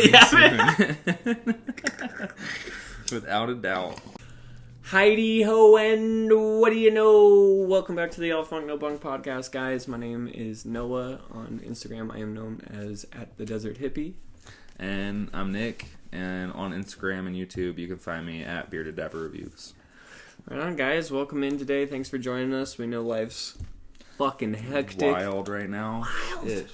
soon. Without a doubt. Heidi ho, and what do you know? Welcome back to the All Funk No Bunk podcast, guys. My name is Noah. On Instagram, I am known as @TheDesertHippie. And I'm Nick, and on Instagram and YouTube, you can find me at Bearded Dapper Reviews. Right on, guys. Welcome in today. Thanks for joining us. We know life's fucking hectic. Wild right now. Wild.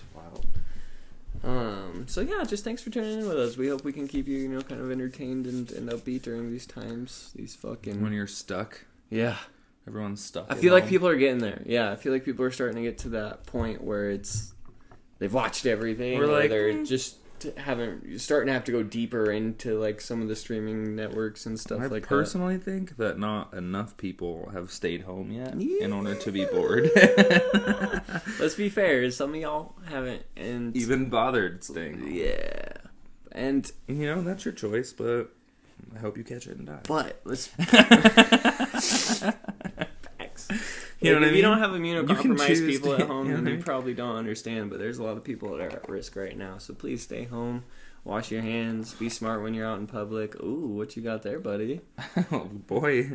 So yeah, just thanks for tuning in with us. We hope we can keep you, kind of entertained and upbeat during these times. These fucking... When you're stuck. Yeah. Everyone's stuck. I feel like people are getting there. Yeah, I feel like people are starting to get to that point where they've watched everything. Or they're just starting to have to go deeper into like some of the streaming networks and stuff like that. I personally think that not enough people have stayed home yet in order to be bored. Let's be fair, some of y'all haven't and even bothered staying. Yeah. And that's your choice, but I hope you catch it and die. But let's Facts. You know what I mean? If you don't have immunocompromised people at home, then you probably don't understand. But there's a lot of people that are at risk right now. So please stay home. Wash your hands. Be smart when you're out in public. Ooh, what you got there, buddy? Oh, boy.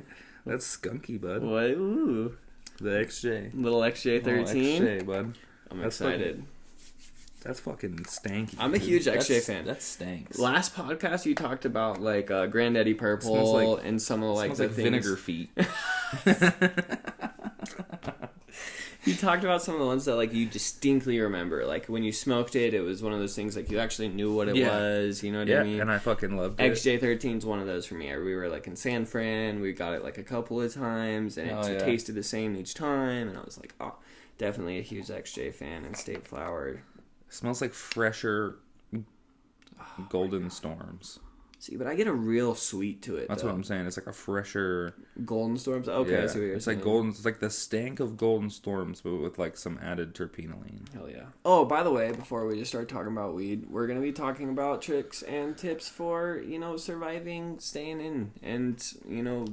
That's skunky, bud. What? Ooh. The XJ. Little XJ13? XJ, bud. I'm excited. That's fucking stanky. I'm a huge XJ fan. That stinks. Last podcast, you talked about, like, Granddaddy Purple and some of, like, the things. Vinegar feet. You talked about some of the ones that, like, you distinctly remember. Like, when you smoked it, it was one of those things, like, you actually knew what it was. You know what I mean? Yeah, and I fucking loved it. XJ13's one of those for me. We were, like, in San Fran. We got it, like, a couple of times, and it tasted the same each time. And I was like, oh, definitely a huge XJ fan and State Flower. It smells like fresher Golden Storms. See, but I get a real sweet to it. That's what I'm saying. It's like a fresher Golden Storms. Okay, yeah, I see what you're saying. Like golden. It's like the stank of Golden Storms, but with like some added terpenoline. Hell yeah! Oh, by the way, before we just start talking about weed, we're gonna be talking about tricks and tips for surviving, staying in, and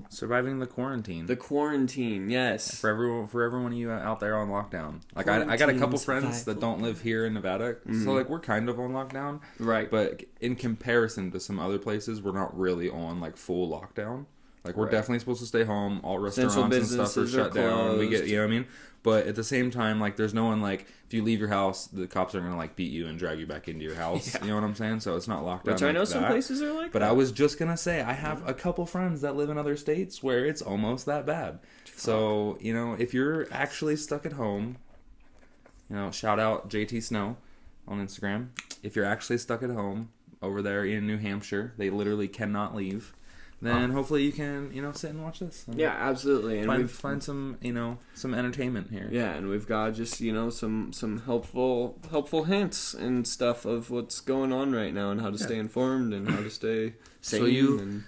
surviving the quarantine. The quarantine, yes. For everyone of you out there on lockdown. Like I got a couple friends that don't live here in Nevada, so like we're kind of on lockdown, right? But in comparison to some other places, we're not really on like full lockdown. Like we're definitely supposed to stay home. All restaurants and stuff are shut down. We get, what I mean? But at the same time, like there's no one like if you leave your house, the cops are gonna like beat you and drag you back into your house. Yeah. You know what I'm saying? So it's not locked down. Which I know some places are like. But I was just gonna say I have a couple friends that live in other states where it's almost that bad. So if you're actually stuck at home, shout out JT Snow on Instagram. If you're actually stuck at home over there in New Hampshire, they literally cannot leave. Then hopefully you can, sit and watch this. And absolutely. And we've find some, some entertainment here. Yeah, and we've got just, some helpful hints and stuff of what's going on right now and how to stay informed and how to stay sane. So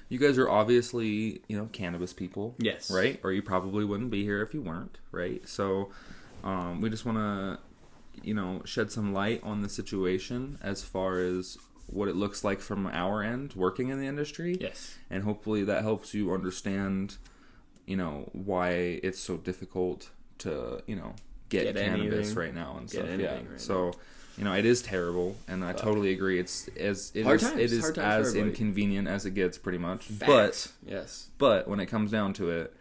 you guys are obviously, cannabis people. Yes. Right? Or you probably wouldn't be here if you weren't, right? So we just want to, shed some light on the situation as far as what it looks like from our end working in the industry. Yes. And hopefully that helps you understand, why it's so difficult to, get cannabis right now and stuff. Yeah. Right so, it is terrible and I totally agree. It is as inconvenient as it gets pretty much. Fact. But when it comes down to it,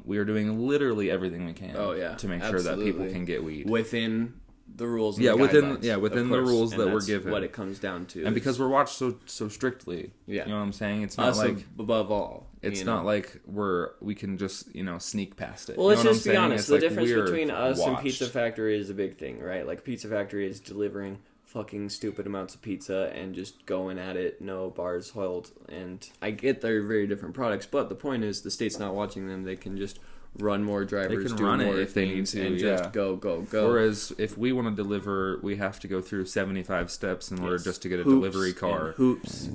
we are doing literally everything we can to make sure that people can get weed. Within the rules and within the rules that we're given. What it comes down to. And because we're watched so strictly. Yeah. You know what I'm saying? It's not like above all. It's not like we can just, sneak past it. Well, let's just be honest. The difference between us and Pizza Factory is a big thing, right? Like Pizza Factory is delivering fucking stupid amounts of pizza and just going at it, no bars held. And I get they're very different products, but the point is the state's not watching them. They can just run more drivers, do run more if they need to, and just go. Whereas if we want to deliver, we have to go through 75 steps in order just to get a delivery car. Hoops.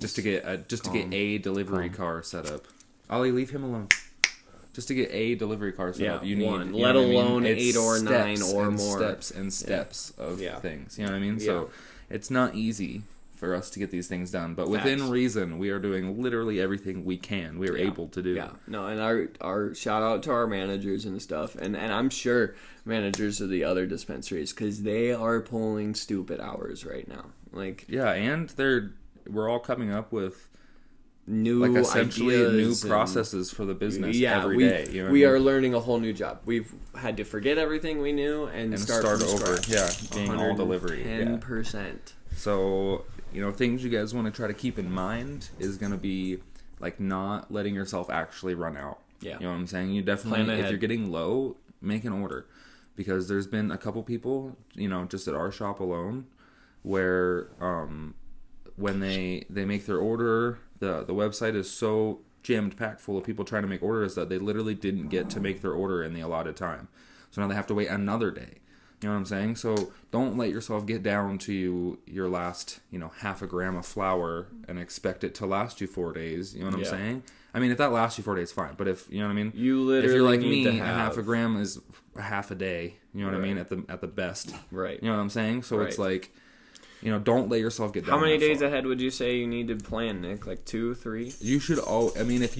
Just to get a delivery car set up. Ollie, leave him alone. Just to get a delivery car set up, you need one, let alone 8 or 9 or more steps of things. You know what I mean? Yeah. So it's not easy for us to get these things done, but within reason, we are doing literally everything we can. We are able to do. Yeah, no, and our shout out to our managers and stuff, and I'm sure managers of the other dispensaries because they are pulling stupid hours right now. Like, yeah, and we're all coming up with new essentially ideas new processes for the business every day. You know we are learning a whole new job. We've had to forget everything we knew and start over. Scratch. Yeah, being all delivery. 10%. So, things you guys want to try to keep in mind is going to be like not letting yourself actually run out. Yeah. You know what I'm saying? You definitely, if you're getting low, make an order. Because there's been a couple people, just at our shop alone, where when they make their order, the website is so jammed packed full of people trying to make orders that they literally didn't get to make their order in the allotted time. So now they have to wait another day. You know what I'm saying? So don't let yourself get down to your last, half a gram of flour and expect it to last you 4 days. You know what I'm saying? I mean, if that lasts you 4 days, fine. But if, you know what I mean? You literally if you're like need me, a half a gram is a half a day. You know what I mean? At the best. Right. You know what I'm saying? So it's like, don't let yourself get down. How many days ahead would you say you need to plan, Nick? Like 2, 3? You should if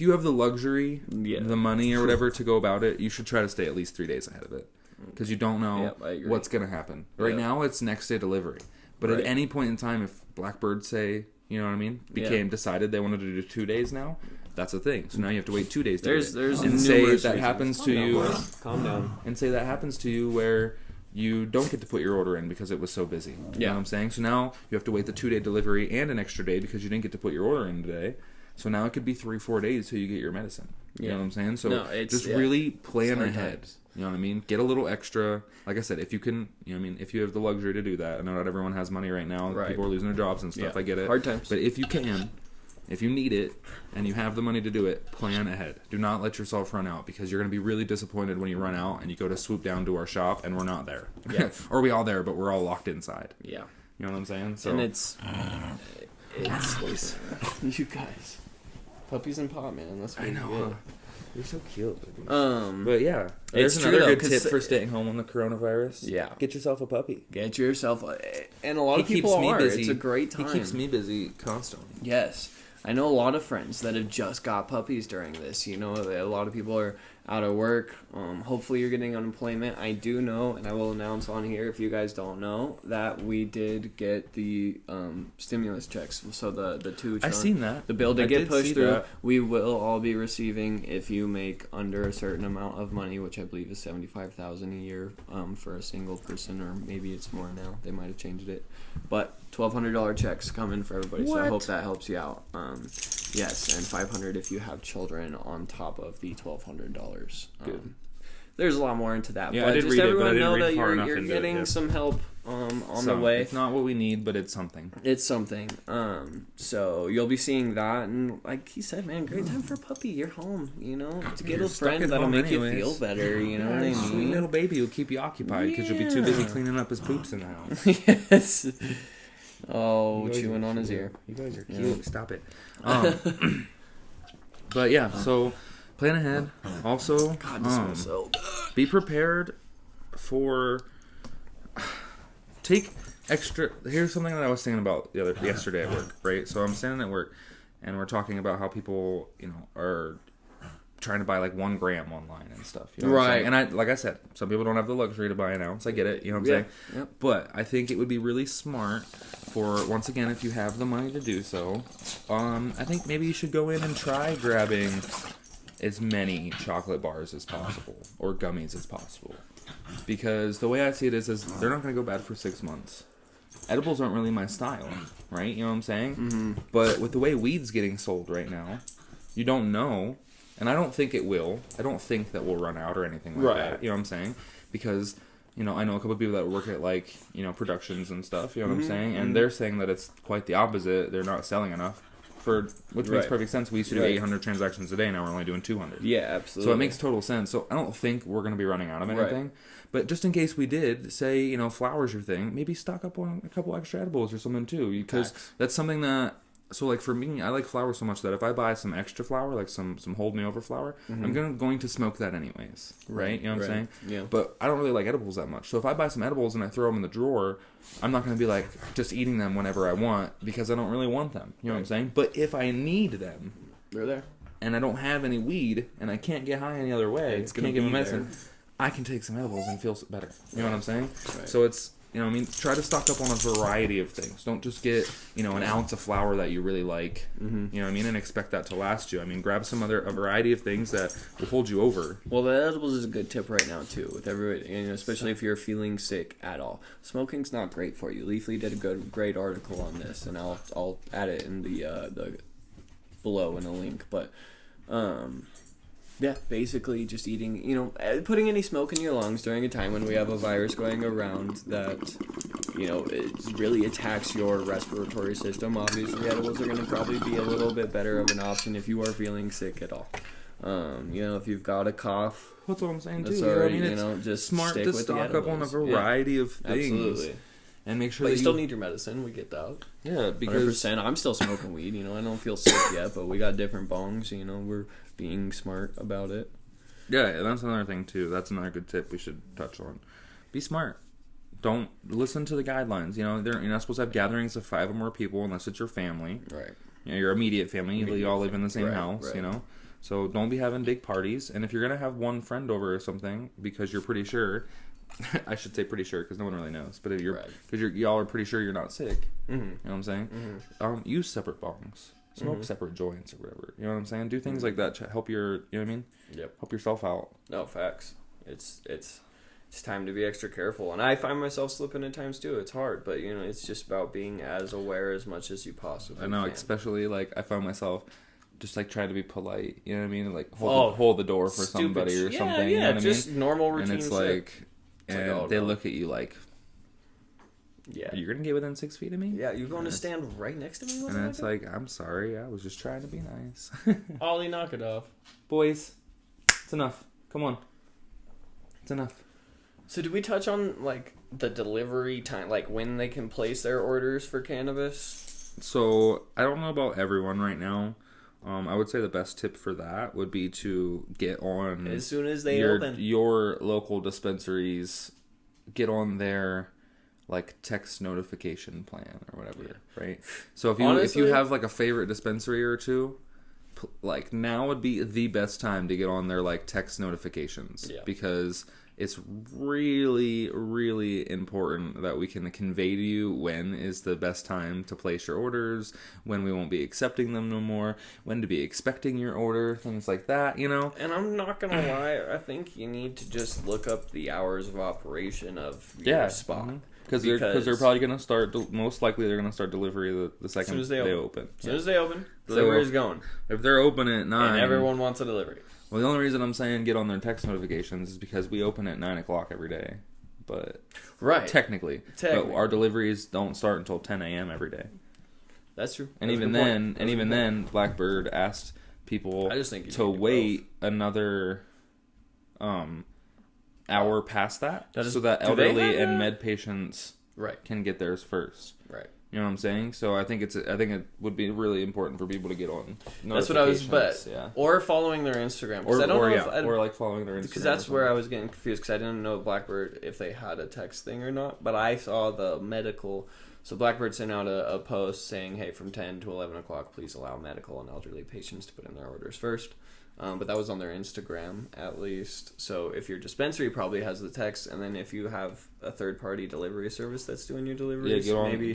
you have the luxury, the money or whatever to go about it, you should try to stay at least 3 days ahead of it. Because you don't know what's going to happen. Right now, it's next day delivery. But at any point in time, if Blackbird, say, you know what I mean, decided they wanted to do 2 days now, that's a thing. So now you have to wait 2 days. There's and say that happens to you. Calm down. And say that happens to you where you don't get to put your order in because it was so busy. You know what I'm saying? So now you have to wait the 2-day delivery and an extra day because you didn't get to put your order in today. So now it could be 3-4 days till you get your medicine. You know what I'm saying? So just really plan ahead. Times. You know what I mean? Get a little extra. Like I said, if you can, if you have the luxury to do that. I know not everyone has money right now. Right. People are losing their jobs and stuff. I get it. Hard times. But if you can, if you need it, and you have the money to do it, plan ahead. Do not let yourself run out because you're going to be really disappointed when you run out and you go to swoop down to our shop and we're not there. Yeah. Or we all there, but we're all locked inside. Yeah. You know what I'm saying? So. And it's you guys. Puppies and pot, man. That's what I know. You're so cute. But yeah, there's another good tip for staying home on the coronavirus. Yeah, get yourself a puppy. Get yourself and a lot of people are. Busy. It's a great time. He keeps me busy constantly. Yes, I know a lot of friends that have just got puppies during this. A lot of people are out of work. Hopefully you're getting unemployment. I do know, and I will announce on here if you guys don't know, that we did get the stimulus checks. So the 2 I seen that. The bill did get pushed through. That. We will all be receiving, if you make under a certain amount of money, which I believe is $75,000 a year for a single person, or maybe it's more now. They might have changed it. But $1,200 checks coming for everybody. What? So I hope that helps you out. Yes, and $500 if you have children on top of the $1,200. Good. There's a lot more into that. Yeah, but I did just read everyone it, but I didn't know read that far enough you're into getting some help on the way. It's not what we need, but it's something. It's something. So you'll be seeing that, and like he said, man, great time for a puppy. You're home, to get a friend that'll make you feel better. You know what I mean? Sweet little baby will keep you occupied because you'll be too busy cleaning up his poops in the house. Yes. Oh, chewing on his ear. You guys are cute. Yeah. Stop it. But yeah, so plan ahead. Also, God, this smells so good. Be prepared for. Take extra. Here's something that I was thinking about yesterday at work. Right, so I'm standing at work, and we're talking about how people, are trying to buy like 1 gram online and stuff. You know what I'm saying? And like I said, some people don't have the luxury to buy an ounce. I get it. You know what I'm saying? Yep. But I think it would be really smart for, once again, if you have the money to do so, I think maybe you should go in and try grabbing as many chocolate bars as possible or gummies as possible. Because the way I see it is they're not going to go bad for 6 months. Edibles aren't really my style, right? You know what I'm saying? Mm-hmm. But with the way weed's getting sold right now, you don't know. And I don't think it will. I don't think that we'll run out or anything like that. You know what I'm saying? Because, I know a couple of people that work at, productions and stuff. You know what I'm saying? And they're saying that it's quite the opposite. They're not selling enough. Which makes perfect sense. We used to do 800 transactions a day. Now we're only doing 200. Yeah, absolutely. So it makes total sense. So I don't think we're going to be running out of anything. Right. But just in case we did, say, flour's your thing, maybe stock up on a couple extra edibles or something too. Because that's something that... So, for me, I like flour so much that if I buy some extra flour, like some hold me over flour, I'm going to smoke that anyways, right? You know what I'm saying? Yeah. But I don't really like edibles that much. So if I buy some edibles and I throw them in the drawer, I'm not going to be just eating them whenever I want because I don't really want them. You know what I'm saying? But if I need them, they're there, and I don't have any weed and I can't get high any other way, can't give me medicine, I can take some edibles and feel better. You know what I'm saying? Right. So it's You know what I mean? Try to stock up on a variety of things. Don't just get, an ounce of flour that you really like, you know what I mean, and expect that to last you. I mean, grab a variety of things that will hold you over. Well, the edibles is a good tip right now, too, with everybody, especially if you're feeling sick at all. Smoking's not great for you. Leafly did a great article on this, and I'll add it in the below in a link, but, yeah, basically just eating, putting any smoke in your lungs during a time when we have a virus going around that, it really attacks your respiratory system. Obviously, edibles are going to probably be a little bit better of an option if you are feeling sick at all. If you've got a cough. That's what I'm saying, too. Already, it's just smart to stock up on a variety of things. Absolutely. And make sure but that you still need your medicine. We get that. Yeah, because 100%. I'm still smoking weed. I don't feel sick yet, but we got different bongs. We're being smart about it. Yeah, that's another thing too. That's another good tip we should touch on. Be smart. Don't listen to the guidelines. You're not supposed to have gatherings of 5 or more people unless it's your family. Right. Your immediate family. You all live in the same house. Right. So don't be having big parties. And if you're gonna have one friend over or something, because you're pretty sure. I should say pretty sure because no one really knows. But if y'all are pretty sure you're not sick, you know what I'm saying? Use separate bongs, smoke separate joints or whatever. You know what I'm saying? Do things like that to help your, you know what I mean? Yep. Help yourself out. No, facts. It's time to be extra careful, and I find myself slipping at times too. It's hard, but it's just about being as aware as much as you possibly can. I know, especially I find myself. Just trying to be polite, you know what I mean? Hold the door for somebody or something. You know what I mean? Just normal routine. And it's and they look at you like, yeah, you're gonna get within 6 feet of me? Yeah, you're going to stand right next to me? And it's I'm sorry, I was just trying to be nice. Ollie, knock it off. Boys, it's enough. Come on. It's enough. So did we touch on, the delivery time, when they can place their orders for cannabis? So, I don't know about everyone right now. I would say the best tip for that would be to get on as soon as they open your local dispensaries, get on their text notification plan or whatever, right? So if you have a favorite dispensary or two, now would be the best time to get on their text notifications because it's really, really important that we can convey to you when is the best time to place your orders, when we won't be accepting them no more, when to be expecting your order, things like that, And I'm not going to lie, I think you need to just look up the hours of operation of your spot. Mm-hmm. Because they're probably going to start, most likely they're going to start delivery the second they open. As soon as they open, delivery is going. If they're open at 9... And everyone wants a delivery. Well, the only reason I'm saying get on their text notifications is because we open at 9 o'clock every day. But technically. But our deliveries don't start until 10 a.m. every day. That's true. And even then, Blackbird asked people to wait another hour past that so that elderly and med patients can get theirs first. Right. You know what I'm saying? So I think it would be really important for people to get on. That's what I was, or following their Instagram. Or following their Instagram. Because that's where I was getting confused because I didn't know Blackbird if they had a text thing or not. But I saw the medical. So Blackbird sent out a post saying, "Hey, from 10 to 11 o'clock, please allow medical and elderly patients to put in their orders first." But that was on their Instagram, at least. So if your dispensary probably has the text, and then if you have a third-party delivery service that's doing your deliveries, get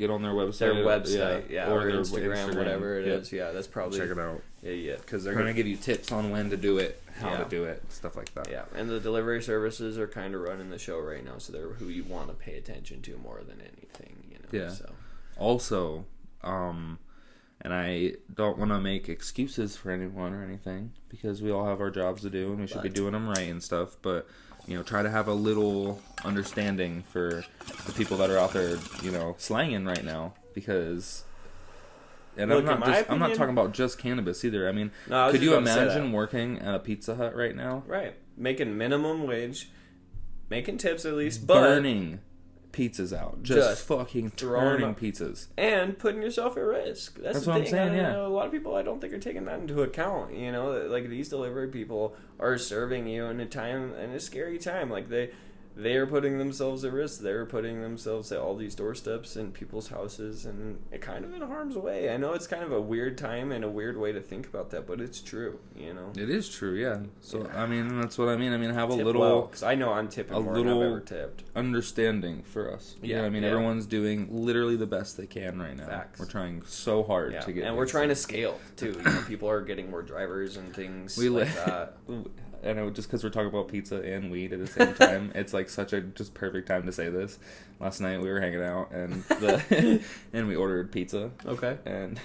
on their website. Or their Instagram, whatever it is. Yeah, that's probably... Check it out. Yeah. Because they're going to give you tips on when to do it, how to do it, stuff like that. Yeah, and the delivery services are kind of running the show right now, so they're who you want to pay attention to more than anything, Yeah. So. Also, and I don't want to make excuses for anyone or anything because we all have our jobs to do and we should be doing them right and stuff. But, try to have a little understanding for the people that are out there, slanging right now because... And look, I'm not talking about just cannabis either. I mean, could you imagine working at a Pizza Hut right now? Right. Making minimum wage, making tips at least, burning pizzas out, just fucking turning pizzas and putting yourself at risk. That's what I'm saying. A lot of people I don't think are taking that into account. These delivery people are serving you in a scary time. they are putting themselves at risk. They're putting themselves at all these doorsteps in people's houses, and it kind of in harm's way. I know it's kind of a weird time and a weird way to think about that, but it's true, you know? It is true, yeah. So, yeah. I mean, that's what I mean. I mean, have a Tip little... well, because I know I'm tipping more than I've ever tipped. Understanding for us. Yeah, you know, I mean, everyone's doing literally the best they can right now. Facts. We're trying so hard to get... And we're trying to scale, too. You know, people are getting more drivers and things like that. I know, just because we're talking about pizza and weed at the same time, it's like such a just perfect time to say this. Last night we were hanging out and and we ordered pizza. Okay. And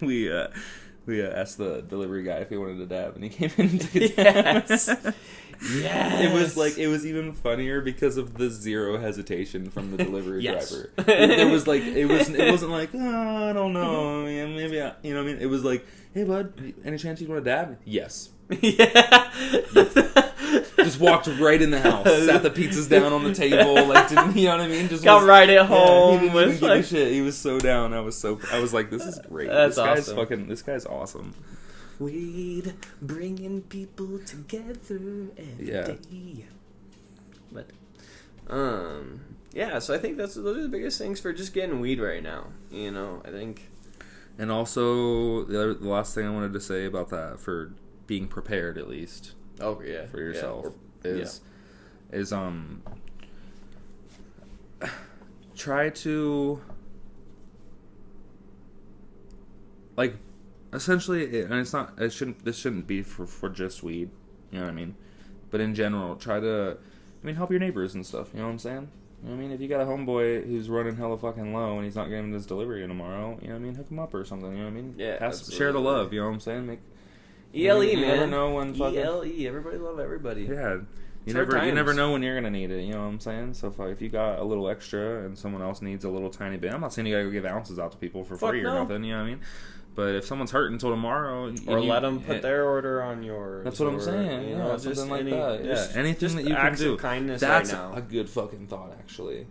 we asked the delivery guy if he wanted a dab, and he came in and took a dab. Yes. It was even funnier because of the zero hesitation from the delivery driver. There was like it wasn't like, oh, I don't know, maybe you know what I mean. It was like, hey bud, any chance you want a dab? Yes. Yeah. Just walked right in the house, sat the pizzas down on the table, like, didn't, you know what I mean? Just got right at home. He didn't even give a shit. He was so down. I was like, this is great. That's awesome. This guy's awesome. Weed bringing people together every day. But, yeah. So I think those are the biggest things for just getting weed right now. You know, I think. And also the last thing I wanted to say about that, for being prepared at least. Oh yeah, for yourself is try to like essentially, and this shouldn't be for just weed, you know what I mean, but in general try to help your neighbors and stuff, you know what I'm saying. You know what I mean? If you got a homeboy who's running hella fucking low and he's not getting his delivery tomorrow, you know what I mean, hook him up or something, you know what I mean. Yeah, share the love, you know what I'm saying. ELE, you man. Never know when fucking... ELE, everybody love everybody. Yeah. You never know when you're going to need it, you know what I'm saying? So if you got a little extra and someone else needs a little tiny bit, I'm not saying you got to go give ounces out to people for free or nothing, you know what I mean? But if someone's hurting until tomorrow... Or let them put their order on yours. That's what I'm saying, you know, something like that. Yeah, anything that you can do. Of kindness that's right now. a good fucking thought, actually.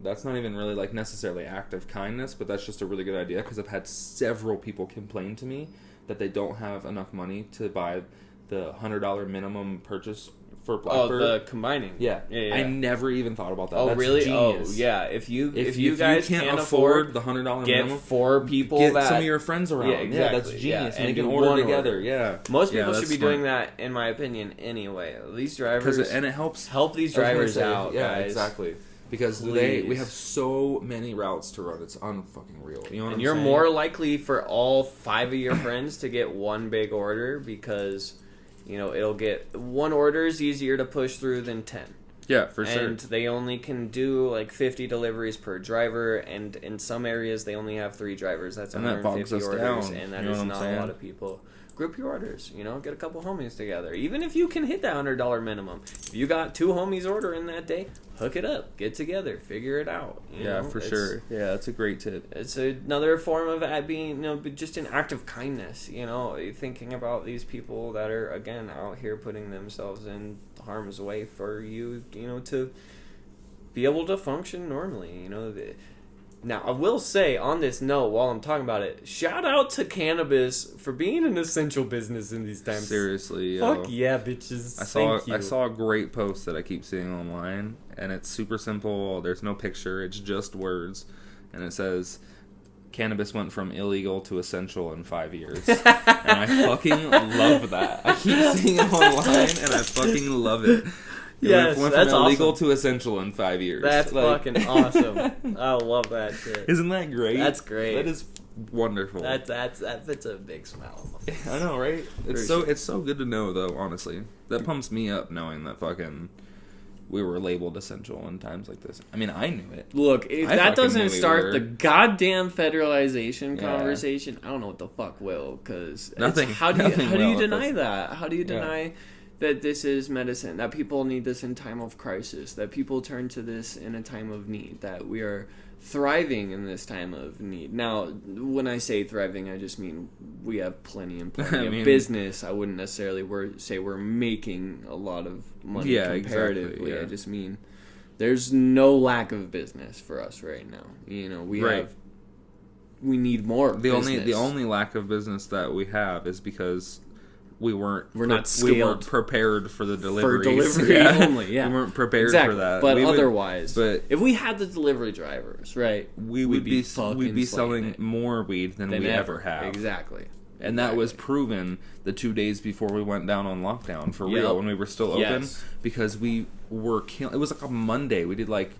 That's not even really like necessarily act of kindness, but that's just a really good idea, because I've had several people complain to me that they don't have enough money to buy the $100 minimum purchase for Blackbird. Oh, the combining. Yeah. I never even thought about that. Oh, that's really? Genius. Oh, yeah. If you guys can't afford the $100 get minimum, 4 people get some of your friends around. Yeah, exactly. Yeah, that's genius. And they can order together. Yeah. Most people should be doing that, in my opinion, anyway. These drivers... And it helps... Help these drivers out, yeah, guys. Exactly. Because we have so many routes to run. It's unfucking real. You know what I'm you're saying? More likely for all 5 of your friends to get one big order, because, you know, it'll get... One order is easier to push through than 10. Yeah, for sure. And they only can do like 50 deliveries per driver, and in some areas they only have 3 drivers. That's 150 orders, down. And that is not a lot of people. Group your orders, you know, get a couple homies together. Even if you can hit that $100 minimum, if you got 2 homies ordering that day, hook it up, get together, figure it out. You know? For sure. Yeah, that's a great tip. It's another form of being, you know, just an act of kindness. You know, thinking about these people that are again out here putting themselves in harm's way for you, you know, to be able to function normally. You know. Now, I will say, on this note, while I'm talking about it, shout out to cannabis for being an essential business in these times. Seriously, Fuck yeah, bitches. I saw a great post that I keep seeing online, and it's super simple. There's no picture. It's just words. And it says, cannabis went from illegal to essential in 5 years. And I fucking love that. I keep seeing it online, and I fucking love it. Yes, went that's from illegal awesome. to essential in 5 years. That's fucking awesome. I love that shit. Isn't that great? That's great. That is wonderful. That puts a big smile on my face. I know, right? It's so good to know, though. Honestly, that pumps me up knowing that fucking we were labeled essential in times like this. I mean, I knew it. Look, if that doesn't start the goddamn federalization conversation, I don't know what the fuck will. Because how do you deny that? How do you deny? That this is medicine, that people need this in time of crisis, that people turn to this in a time of need, that we are thriving in this time of need. Now, when I say thriving, I just mean we have plenty of business. I wouldn't necessarily say we're making a lot of money comparatively. Exactly, yeah. I just mean there's no lack of business for us right now. You know, we need more business. The only lack of business that we have is because we're not scaled. We weren't prepared for the deliveries. For delivery only, yeah. We weren't prepared exactly. for that. But we otherwise, if we had the delivery drivers, right, we'd be selling more weed than we ever have. Exactly. And that was proven the 2 days before we went down on lockdown for real when we were still open, because we were it was like a Monday. We did like,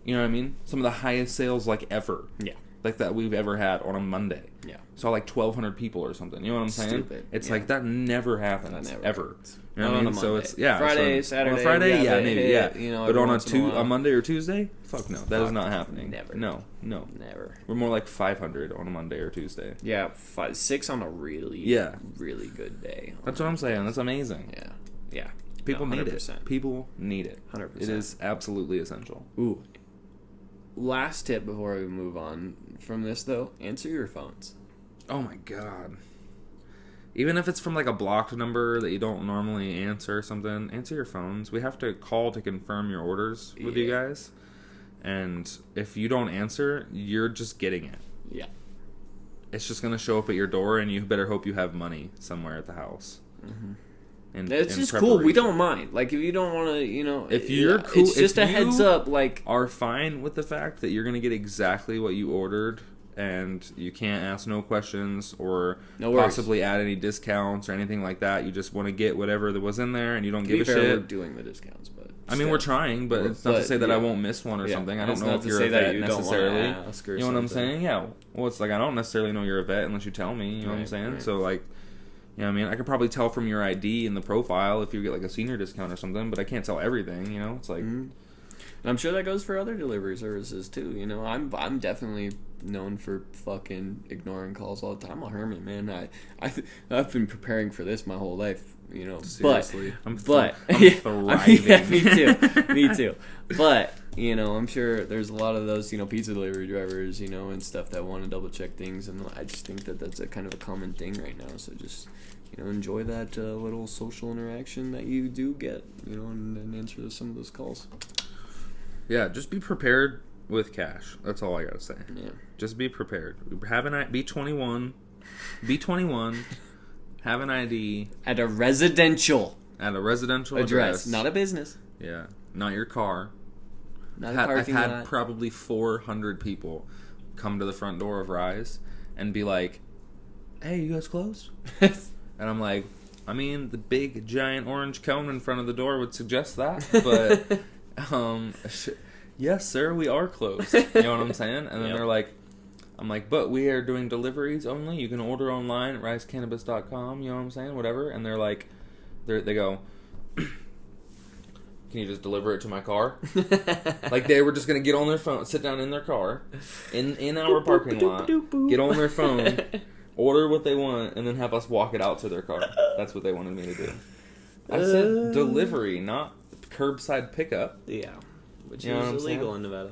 you know what I mean? Some of the highest sales like ever. Yeah. Like that we've ever had on a Monday. Yeah. Saw like 1,200 people or something. You know what I'm saying? Stupid. It's like that never happens ever. You know what I mean? So it's Friday, Saturday. On a Friday, maybe, you know, but on a Monday or Tuesday, fuck no, that is not happening. Never. No, never. We're more like 500 on a Monday or Tuesday. Yeah, 6 on a really good day. That's what I'm saying. That's amazing. Yeah. People need it. People need it. 100%. It is absolutely essential. Ooh. Last tip before we move on from this, though, answer your phones. Oh my god. Even if it's from like a blocked number that you don't normally answer or something, answer your phones. We have to call to confirm your orders with you guys. And if you don't answer, you're just getting it. Yeah. It's just going to show up at your door, and you better hope you have money somewhere at the house. Mm-hmm. It's just cool. We don't mind. Like, if you don't want to, you know... If you're cool... It's just a heads up, like... are fine with the fact that you're going to get exactly what you ordered, and you can't ask no questions or possibly add any discounts or anything like that. You just want to get whatever that was in there, and you don't give a shit. We're doing the discounts, but... I mean, we're trying, but it's not to say that I won't miss one or something. I don't know if you're a vet necessarily. You know what I'm saying? Yeah. Well, it's like I don't necessarily know you're a vet unless you tell me. You know what I'm saying? Right. So, like... You know what I mean? I could probably tell from your ID and the profile if you get like a senior discount or something, but I can't tell everything, you know? It's like... And I'm sure that goes for other delivery services too, you know? I'm definitely known for fucking ignoring calls all the time. I'm a hermit, man. I've been preparing for this my whole life, you know? Seriously. I'm thriving. Yeah, me too. But... You know, I'm sure there's a lot of those, you know, pizza delivery drivers, you know, and stuff that want to double check things, and I just think that that's a kind of a common thing right now. So just, you know, enjoy that little social interaction that you do get, you know, and answer some of those calls. Yeah, just be prepared with cash. That's all I gotta say. Yeah, just be prepared. Be 21. Be 21. Have an ID at a residential address, not a business. Yeah, not your car. I've had probably 400 people come to the front door of Rise and be like, "Hey, you guys closed?" And I'm like, I mean, the big giant orange cone in front of the door would suggest that, but yes, sir, we are closed. You know what I'm saying? And then they're like, I'm like, but we are doing deliveries only. You can order online at risecannabis.com. You know what I'm saying? Whatever. And they're like, they go, can you just deliver it to my car? Like, they were just going to get on their phone, sit down in their car, in our parking lot, get on their phone, order what they want, and then have us walk it out to their car. That's what they wanted me to do. I said delivery, not curbside pickup. Yeah. Which is illegal in Nevada.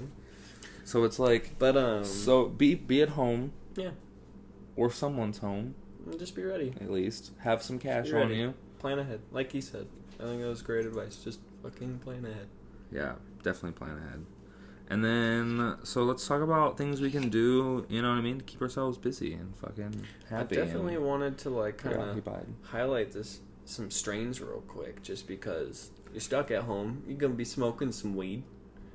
So it's like... But, So be at home. Yeah. Or someone's home. Just be ready. At least. Have some cash on you. Plan ahead. Like he said. I think that was great advice. Just fucking plan ahead. Yeah, definitely plan ahead. And then, so let's talk about things we can do, you know what I mean, to keep ourselves busy and fucking happy. I definitely wanted to, like, kind of highlight some strains real quick, just because you're stuck at home. You're going to be smoking some weed.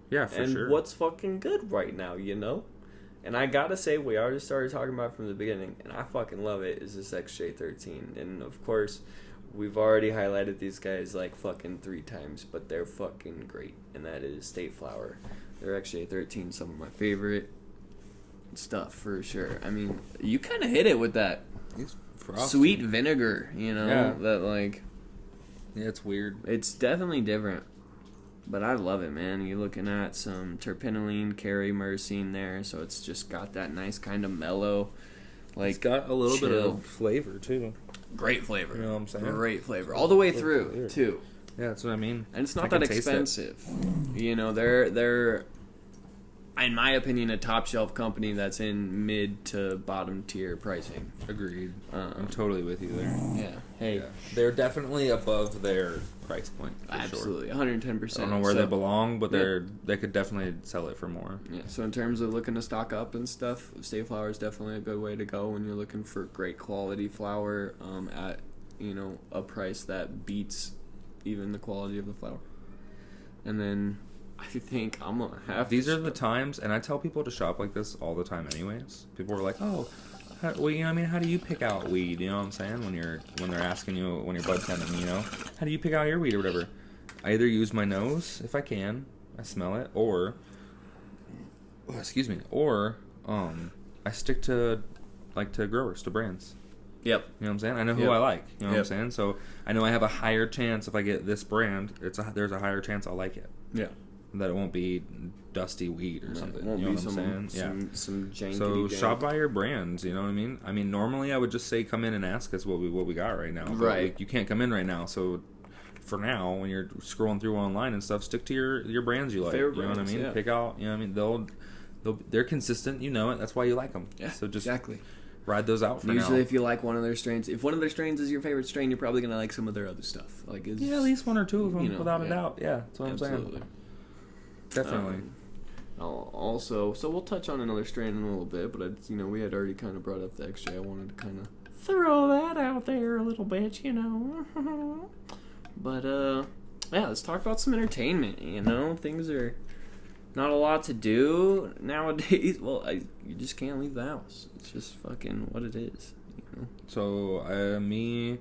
Yeah, for sure. And what's fucking good right now, you know? And I gotta say, we already started talking about it from the beginning, and I fucking love it, is this XJ13. And, of course... We've already highlighted these guys like fucking 3 times, but they're fucking great. And that is State Flower. They're actually 13, some of my favorite stuff for sure. I mean, you kind of hit it with that sweet vinegar, you know? Yeah. That like... Yeah, it's weird. It's definitely different. But I love it, man. You're looking at some terpinolene, carry, myrcene there, so it's just got that nice kind of mellow, like, it's got a little bit of flavor, too. Great flavor. You know what I'm saying? Great flavor. All the way through, too. Yeah, that's what I mean. And it's not that expensive. You know, they're, in my opinion, a top shelf company that's in mid to bottom tier pricing. Agreed. I'm totally with you there. Yeah. Hey. Yeah. They're definitely above their price point. Absolutely. 110%. I don't know where they belong, but they could definitely sell it for more. Yeah. So in terms of looking to stock up and stuff, State Flower is definitely a good way to go when you're looking for great quality flower at, a price that beats even the quality of the flower. And then I think I'm gonna have. These are the times, and I tell people to shop like this all the time. Anyways, people are like, "Oh, how do you pick out weed?" You know what I'm saying? When they're asking you, when you're bud tending, how do you pick out your weed or whatever? I either use my nose if I can, I smell it, or I stick to growers, to brands. Yep. You know what I'm saying? I know who I like. You know what I'm saying? So I know I have a higher chance if I get this brand. There's a higher chance I'll like it. Yeah. That it won't be dusty weed or something. It won't you know be what I'm saying? some janky. So shop by your brands. You know what I mean? I mean, normally I would just say come in and ask us what we got right now. Right. You can't come in right now. So for now, when you're scrolling through online and stuff, stick to your brands you like. Favorite you know brands, what I mean? Yeah. Pick out. You know what I mean? They're consistent. You know it. That's why you like them. Yeah. So just exactly. Ride those out for now. Usually, if you like one of their strains, if one of their strains is your favorite strain, you're probably gonna like some of their other stuff. Like, at least one or two of them, without a doubt. Yeah, that's what absolutely. I'm saying. Definitely. Also, so we'll touch on another strain in a little bit, but we had already kind of brought up the XJ. I wanted to kind of throw that out there a little bit, But let's talk about some entertainment. Things are not a lot to do nowadays. Well, you just can't leave the house. It's just fucking what it is. So me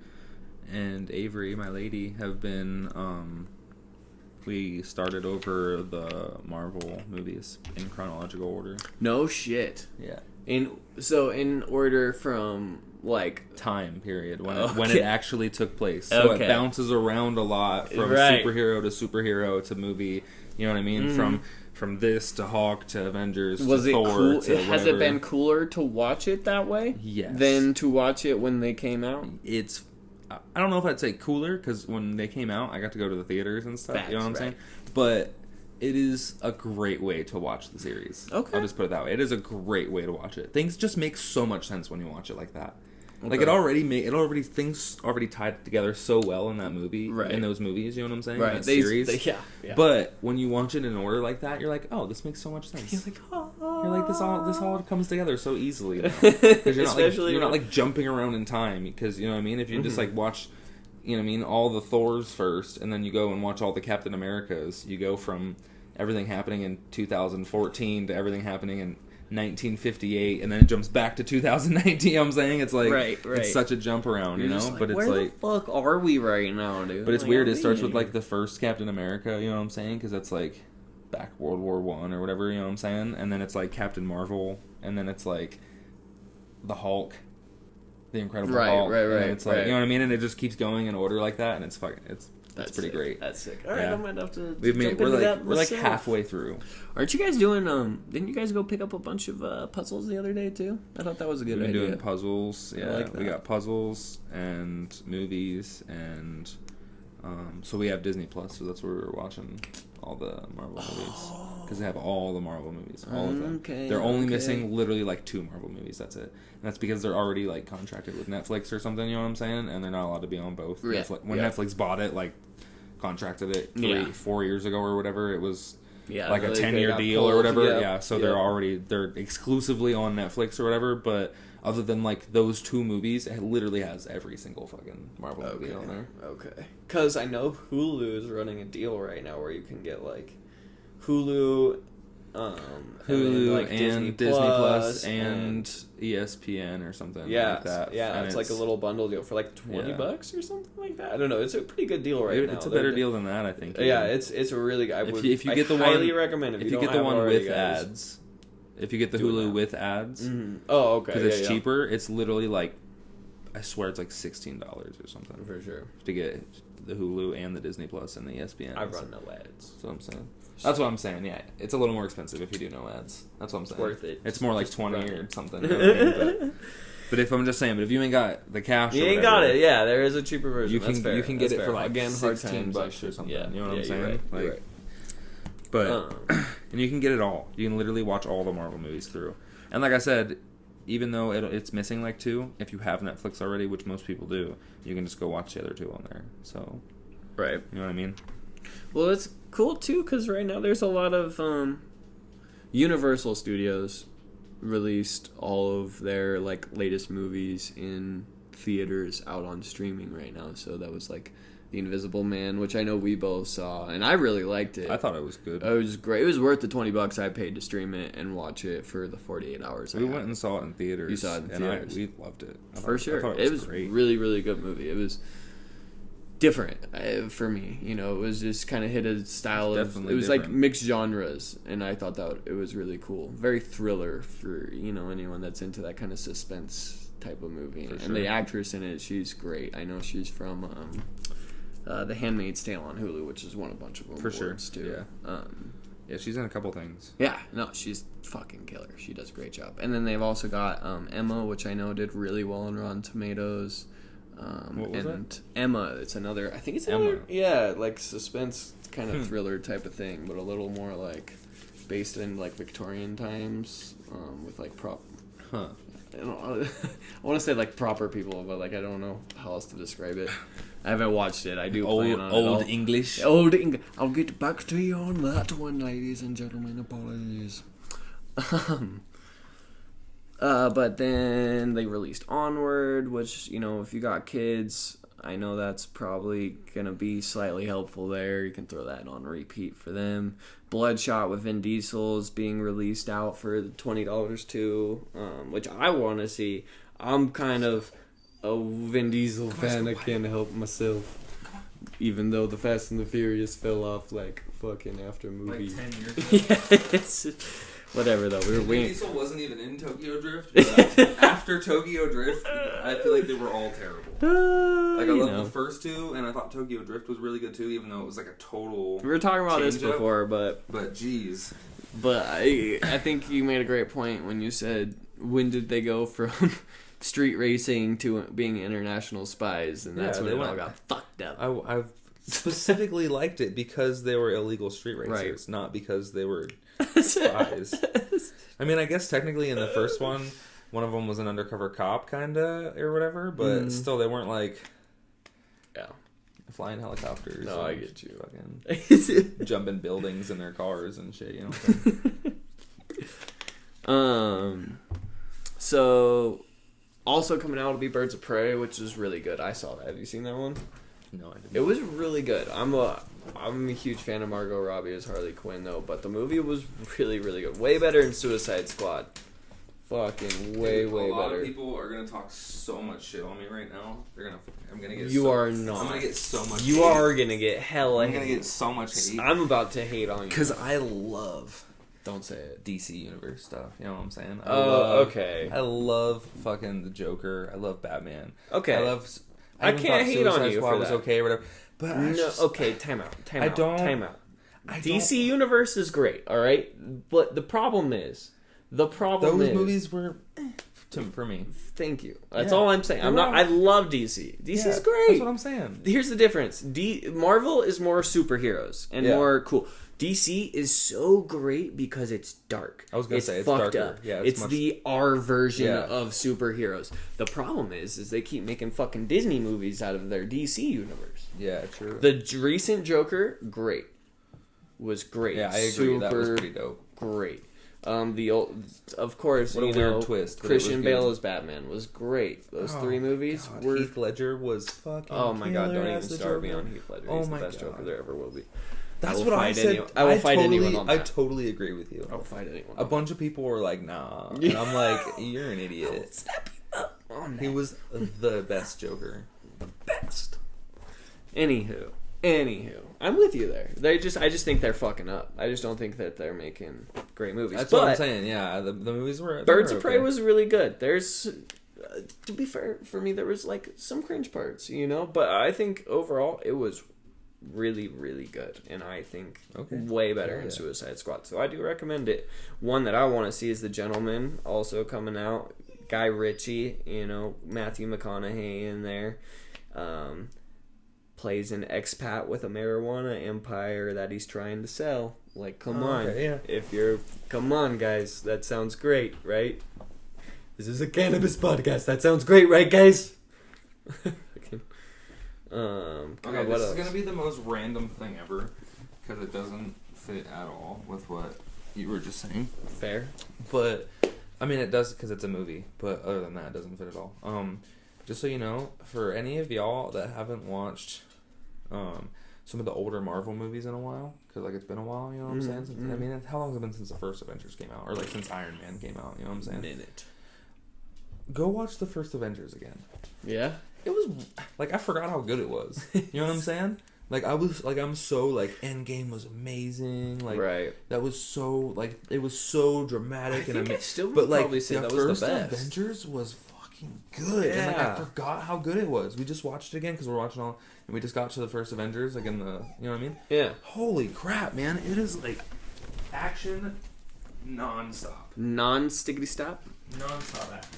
and Avery, my lady, have been. We started over the Marvel movies in chronological order. No shit. Yeah. In order from time period when it actually took place. So it bounces around a lot from superhero to movie. You know what I mean? Mm-hmm. From this to Hulk to Avengers to Thor cool? to whatever. Has it been cooler to watch it that way? Yes. Than to watch it when they came out? I don't know if I'd say cooler, because when they came out, I got to go to the theaters and stuff. Facts, you know what I'm saying? But it is a great way to watch the series. Okay. I'll just put it that way. It is a great way to watch it. Things just make so much sense when you watch it like that. Okay. Like things already tied together so well in that movie, in those movies. You know what I'm saying? Right. In that series. Yeah. But when you watch it in order like that, you're like, oh, this makes so much sense. You're like, this all comes together so easily. Because you're not like jumping around in time. Because you know what I mean. If you just like watch, you know what I mean, all the Thors first, and then you go and watch all the Captain Americas. You go from everything happening in 2014 to everything happening in 1958, and then it jumps back to 2019. You know what I'm saying? It's like it's such a jump around, but it's where the fuck are we right now, dude? But it's weird. It starts with like the first Captain America. You know what I'm saying? Because that's like back World War I or whatever. You know what I'm saying? And then it's like Captain Marvel, and then it's like the Hulk, the Incredible Hulk. Right. And it's like you know what I mean? And it just keeps going in order like that, and it's fucking That's pretty sick. great. That's sick. All right, I might have to. We're like halfway through. Aren't you guys doing? Didn't you guys go pick up a bunch of puzzles the other day too? I thought that was a good idea. We've been doing puzzles. Yeah, like we got puzzles and movies, and so we have Disney Plus, so that's where we were watching all the Marvel movies because they have all the Marvel movies, all of them. They're only missing literally like 2 Marvel movies. That's it. And that's because they're already like contracted with Netflix or something. You know what I'm saying? And they're not allowed to be on both. Yeah. Netflix bought it, like contracted it 4 years ago or whatever, it was like a 10-year deal or whatever. So they're exclusively on Netflix or whatever. But other than like those 2 movies, it literally has every single fucking Marvel movie on there. Okay. Because I know Hulu is running a deal right now where you can get like Hulu, and Disney Plus and ESPN or something like that. Yeah, and it's like a little bundle deal for like $20 or something like that. I don't know. It's a pretty good deal now. It's a better deal than that, I think. Yeah, it's a really good. If you get the highly recommend if you get the one with ads. If you get the Hulu with ads, oh okay, because it's cheaper. It's literally like, I swear it's like $16 or something for sure to get the Hulu and the Disney Plus and the ESPN. I run no ads. That's what I'm saying. That's what I'm saying. Yeah, it's a little more expensive if you do no ads. That's what I'm saying. Worth it. It's more like 20 or something. You know what I mean? But if I'm just saying, but if you ain't got the cash, you ain't got it. Yeah, there is a cheaper version. You can get it for like again $16 or something. Yeah, you know what I'm saying? You're right. But and you can get it all. You can literally watch all the Marvel movies through. And like I said, even though it's missing like 2, if you have Netflix already, which most people do, you can just go watch the other 2 on there. So, right, you know what I mean? Well, it's cool too because right now there's a lot of Universal Studios released all of their like latest movies in theaters out on streaming right now. So that was like The Invisible Man, which I know we both saw, and I really liked it. I thought it was good. It was great. It was worth the $20 I paid to stream it and watch it for the 48 hours. We went and saw it in theaters. You saw it in theaters. We loved it. For sure. It was great. Really, really good movie. It was different for me. You know, it was just kind of hit a style of... It was like mixed genres, and I thought that it was really cool. Very thriller for, you know, anyone that's into that kind of suspense type of movie. For sure. And the actress in it, she's great. I know she's from... The Handmaid's Tale on Hulu, which has won a bunch of awards, for sure. Too. Yeah. Yeah, she's in a couple things. Yeah, no, she's fucking killer. She does a great job. And then they've also got Emma, which I know did really well on Rotten Tomatoes. What was that? Emma, it's another. I think it's another. Emma. Yeah, like suspense kind of thriller type of thing, but a little more like based in like Victorian times with like prop. Huh. I want to say like proper people, but like I don't know how else to describe it. I haven't watched it. I do plan on old English. Old English. I'll get back to you on that one, ladies and gentlemen. Apologies. But then they released Onward, which, you know, if you got kids, I know that's probably going to be slightly helpful there. You can throw that on repeat for them. Bloodshot with Vin Diesel is being released out for $20 too, which I want to see. I'm kind of a Vin Diesel fan. I can't help myself. Even though the Fast and the Furious fell off like fucking after movie. Like 10 years ago? Yes. Whatever though, we were Vin Diesel wasn't even in Tokyo Drift. But after Tokyo Drift, I feel like they were all terrible. Like I loved the first two, and I thought Tokyo Drift was really good too, even though it was like a total. We were talking about this before, but geez. But I think you made a great point when you said, when did they go from street racing to being international spies, and that's when it all got fucked up. I specifically liked it because they were illegal street racers, not because they were spies. I mean, I guess technically in the first one of them was an undercover cop, kinda, or whatever, but still they weren't like flying helicopters. No, I get you. Fucking jumping buildings in their cars and shit, you know. So also coming out will be Birds of Prey, which is really good. I saw that. Have you seen that one? No, I didn't. It was really good. I'm a huge fan of Margot Robbie as Harley Quinn, though, but the movie was really, really good. Way better than Suicide Squad. Fucking way better. A lot of people are gonna talk so much shit on me right now. I'm gonna get. You are not. I'm gonna get so much. You are gonna get hella. I'm gonna get so much hate. I'm about to hate on you because I love. Don't say it. DC Universe stuff. You know what I'm saying? Okay. I love fucking the Joker. I love Batman. Okay. I can't hate on you for that. Was okay or whatever. But okay, time out. DC Universe is great, all right? But the problem is those movies were for me. Thank you. That's all I'm saying. I love DC. DC's great. That's what I'm saying. Here's the difference. Marvel is more superheroes and more cool. DC is so great because it's dark. I was gonna say it's darker. Up. Yeah, it's the R version of superheroes. The problem is they keep making fucking Disney movies out of their DC universe. Yeah, true. The recent Joker, was great. Yeah, I agree. That was pretty dope. Great. The old, of course, what a weird twist. Christian Bale as Batman was great. Those three movies were. Heath Ledger was fucking. Oh my god! Don't even start me on Heath Ledger. He's the best Joker there ever will be. That's what I said. I will fight anyone on that. I totally agree with you. I will fight anyone. A bunch of people were like, "Nah," and I'm like, "You're an idiot." Step up on that. He was the best Joker. The best. Anywho, I'm with you there. I just think they're fucking up. I just don't think that they're making great movies. That's what I'm saying. Yeah, the movies were. Birds of Prey was really good. There's, to be fair, for me there was like some cringe parts, you know, but I think overall it was really, really good, and I think way better than Suicide Squad. So I do recommend it. One that I want to see is The Gentleman, also coming out. Guy Ritchie, you know, Matthew McConaughey in there. Plays an expat with a marijuana empire that he's trying to sell. Like, come on. Come on, guys. That sounds great, right? This is a cannabis podcast. That sounds great, right, guys? Okay, this is going to be the most random thing ever, because it doesn't fit at all with what you were just saying. Fair. But, I mean, it does because it's a movie, but other than that, it doesn't fit at all. Just so you know, for any of y'all that haven't watched some of the older Marvel movies in a while, because like it's been a while, you know what I'm saying? Since, I mean, how long has it been since the first Avengers came out, or like since Iron Man came out? You know what I'm saying? Minute. Go watch the first Avengers again. Yeah. It was like I forgot how good it was. You know what I'm saying? Like I'm so like Endgame was amazing. Like right. That was so like it was so dramatic and amazing. I still would but like probably say the that was first the best. Avengers was fucking good. Yeah. And like I forgot how good it was. We just watched it again because we're watching all, and we just got to the first Avengers like in the, you know what I mean? Yeah. Holy crap, man! It is like action non-stop. Non-stickety stop. Non-stop action.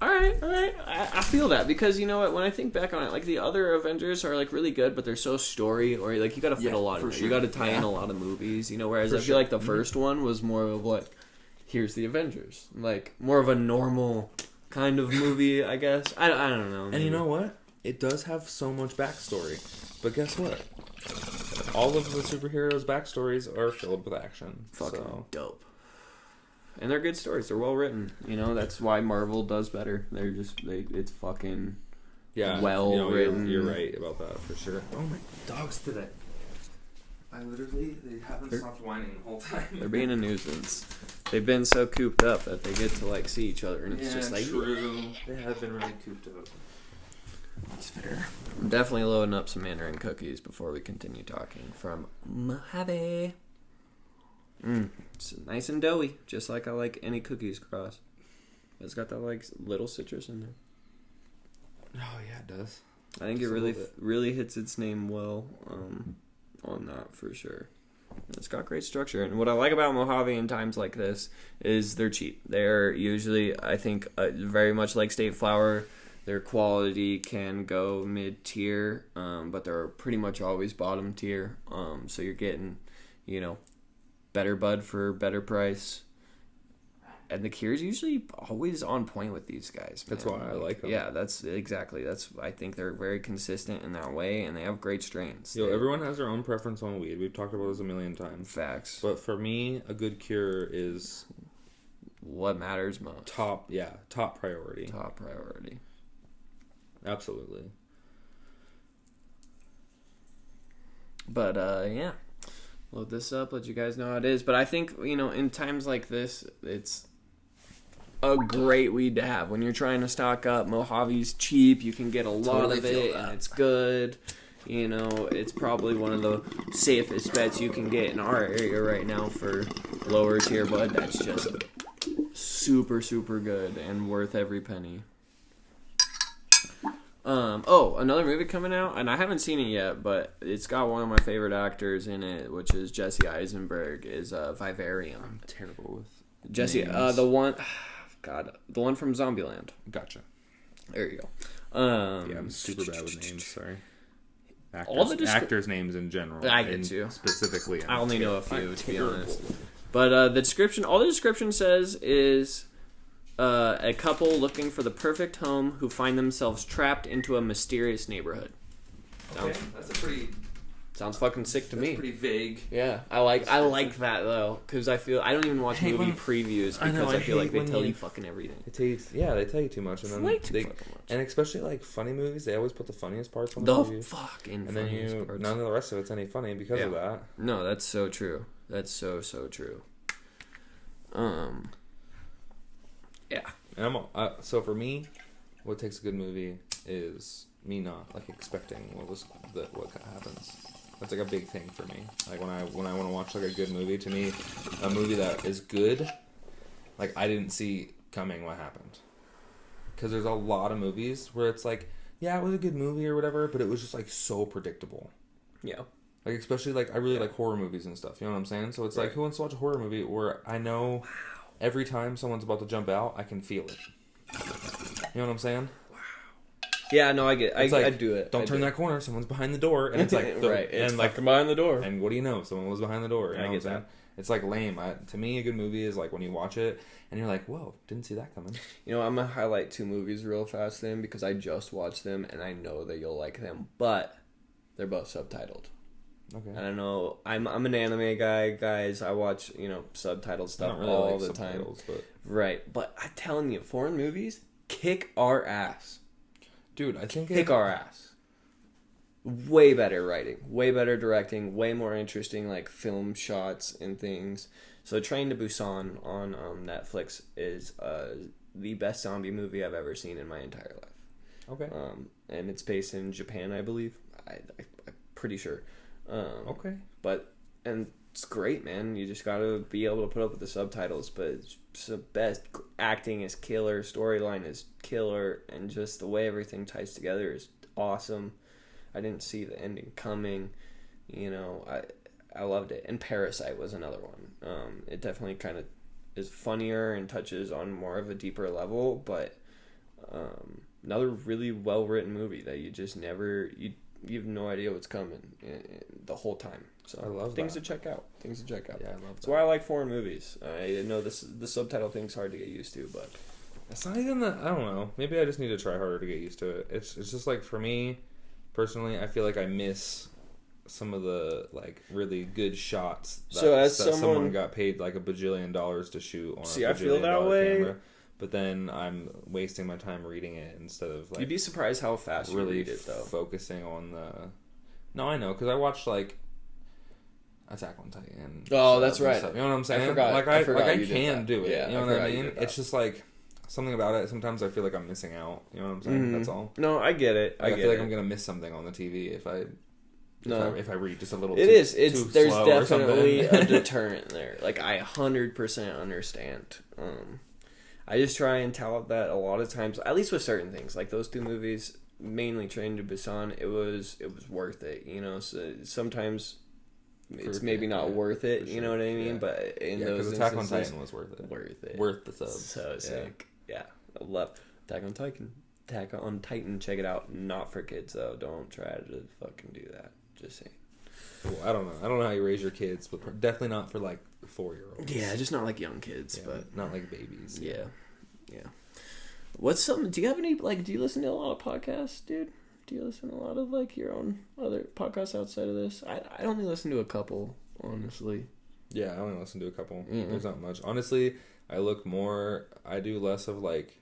All right. I feel that because you know what? When I think back on it, like the other Avengers are like really good, but they're so story or like you got to fit a lot in. Sure. You got to tie in a lot of movies, you know. Whereas I feel like the first one was more of like, here's the Avengers, like more of a normal kind of movie, I guess. I don't know. Maybe. And you know what? It does have so much backstory, but guess what? All of the superheroes' backstories are filled with action. Fucking dope. And they're good stories. They're well written. You know, that's why Marvel does better. They're just it's fucking well written. You're right about that for sure. Oh my dogs today. They haven't stopped whining the whole time. They're being a nuisance. They've been so cooped up that they get to like see each other and it's just like true. They have been really cooped up. That's fair. I'm definitely loading up some Mandarin cookies before we continue talking from Mojave. It's nice and doughy, just like I like any cookies cross. It's got that like little citrus in there. Oh yeah, it does. I think just it really hits its name well on that for sure. It's got great structure, and what I like about Mojave in times like this is they're cheap. They're usually, I think, very much like State Flour. Their quality can go mid-tier, but they're pretty much always bottom tier. So you're getting, you know, better bud for better price. And the cure's usually always on point with these guys, man. That's why I like them. Yeah, that's exactly. I think they're very consistent in that way, and they have great strains. Everyone has their own preference on weed. We've talked about this a million times. Facts. But for me, a good cure is what matters most. Top priority. Top priority. Absolutely. But yeah, load this up. Let you guys know how it is. But I think in times like this, it's a great weed to have when you're trying to stock up. Mojave's cheap. You can get a lot of it, and it's good. It's probably one of the safest bets you can get in our area right now for lower tier bud. That's just super, super good and worth every penny. Another movie coming out, and I haven't seen it yet, but it's got one of my favorite actors in it, which is Jesse Eisenberg, is Vivarium. I'm terrible with Jesse, names. the one from Zombieland. Gotcha. There you go. Yeah, I'm super bad with names, sorry. Actors' names in general. I get you. Specifically, I only know a few, to be honest. But the description, all the description says is a couple looking for the perfect home who find themselves trapped into a mysterious neighborhood. Sounds fucking sick to me. That's pretty vague. Yeah, I like that though, because I don't even watch movie previews because I feel like they tell you fucking everything. They tell you too much, and then fucking much. And especially like funny movies, they always put the funniest parts on the movie. Fucking and then parts. None of the rest of it's any funny because of that. No, that's so true. That's so true. Yeah. And so for me, what takes a good movie is me not like expecting what happens. That's like a big thing for me. Like when I want to watch like a good movie, to me, a movie that is good, like I didn't see coming what happened. Because there's a lot of movies where it's like, yeah, it was a good movie or whatever, but it was just like so predictable. Yeah. Like especially like I really like horror movies and stuff. You know what I'm saying? So it's like, who wants to watch a horror movie where I know every time someone's about to jump out, I can feel it. You know what I'm saying? Yeah, no, I get it. I do it. Don't turn that corner. Someone's behind the door. And it's like... right. It's like behind the door. And what do you know? Someone was behind the door. You know I get that. It's like lame. To me, a good movie is like when you watch it and you're like, whoa, didn't see that coming. I'm going to highlight 2 movies real fast then because I just watched them and I know that you'll like them. But they're both subtitled. Okay. I don't know. I'm an anime guy, guys. I watch, subtitled stuff really all the time. But... Right. But I'm telling you, foreign movies kick our ass. Dude, I think kick our ass. Way better writing, way better directing, way more interesting like film shots and things. So Train to Busan on Netflix is the best zombie movie I've ever seen in my entire life. Okay. And it's based in Japan, I believe. I'm pretty sure. Okay. And it's great, man. You just gotta be able to put up with the subtitles. But it's the best. Acting is killer. Storyline is killer. And just the way everything ties together is awesome. I didn't see the ending coming. You know, I loved it. And Parasite was another one. It definitely kind of is funnier and touches on more of a deeper level. But another really well-written movie that you just never... You have no idea what's coming the whole time. So I love things that. to check out. Yeah, I love that. That's why I like foreign movies. I know the subtitle thing's hard to get used to, but it's not even that. I don't know. Maybe I just need to try harder to get used to it. It's just like for me personally, I feel like I miss some of the like really good shots. That someone got paid like $1 bajillion to shoot on. See, I feel that way. Camera. But then I'm wasting my time reading it instead of like. You'd be surprised how fast really you read it, though. Focusing on the. No, I know because I watched like Attack on Titan. Oh, that's right. Stuff. You know what I'm saying? I forgot. I forgot can do it. Yeah, you know what I mean? It's just like something about it. Sometimes I feel like I'm missing out. You know what I'm saying? Mm-hmm. That's all. No, I get it. I feel like I'm gonna miss something on the TV if I read just a little. There's definitely a deterrent there. Like I 100% understand. I just try and tell that a lot of times, at least with certain things, like those two movies, mainly Train to Busan, it was worth it, you know. So sometimes it's maybe not worth it, you know what I mean? Yeah. But in those instances, Attack on Titan was worth it. Worth the sub. So sick. Yeah, I love Attack on Titan. Attack on Titan. Check it out. Not for kids though. Don't try to fucking do that. Just saying. Well, I don't know how you raise your kids, but definitely not for like 4-year-olds. Yeah, just not like young kids, but not like babies. Yeah. What's something? Do you have any like? Do you listen to a lot of podcasts, dude? Do you listen to a lot of like your own other podcasts outside of this? I only listen to a couple, honestly. Yeah, I only listen to a couple. Mm-hmm. There's not much. Honestly, I do less of like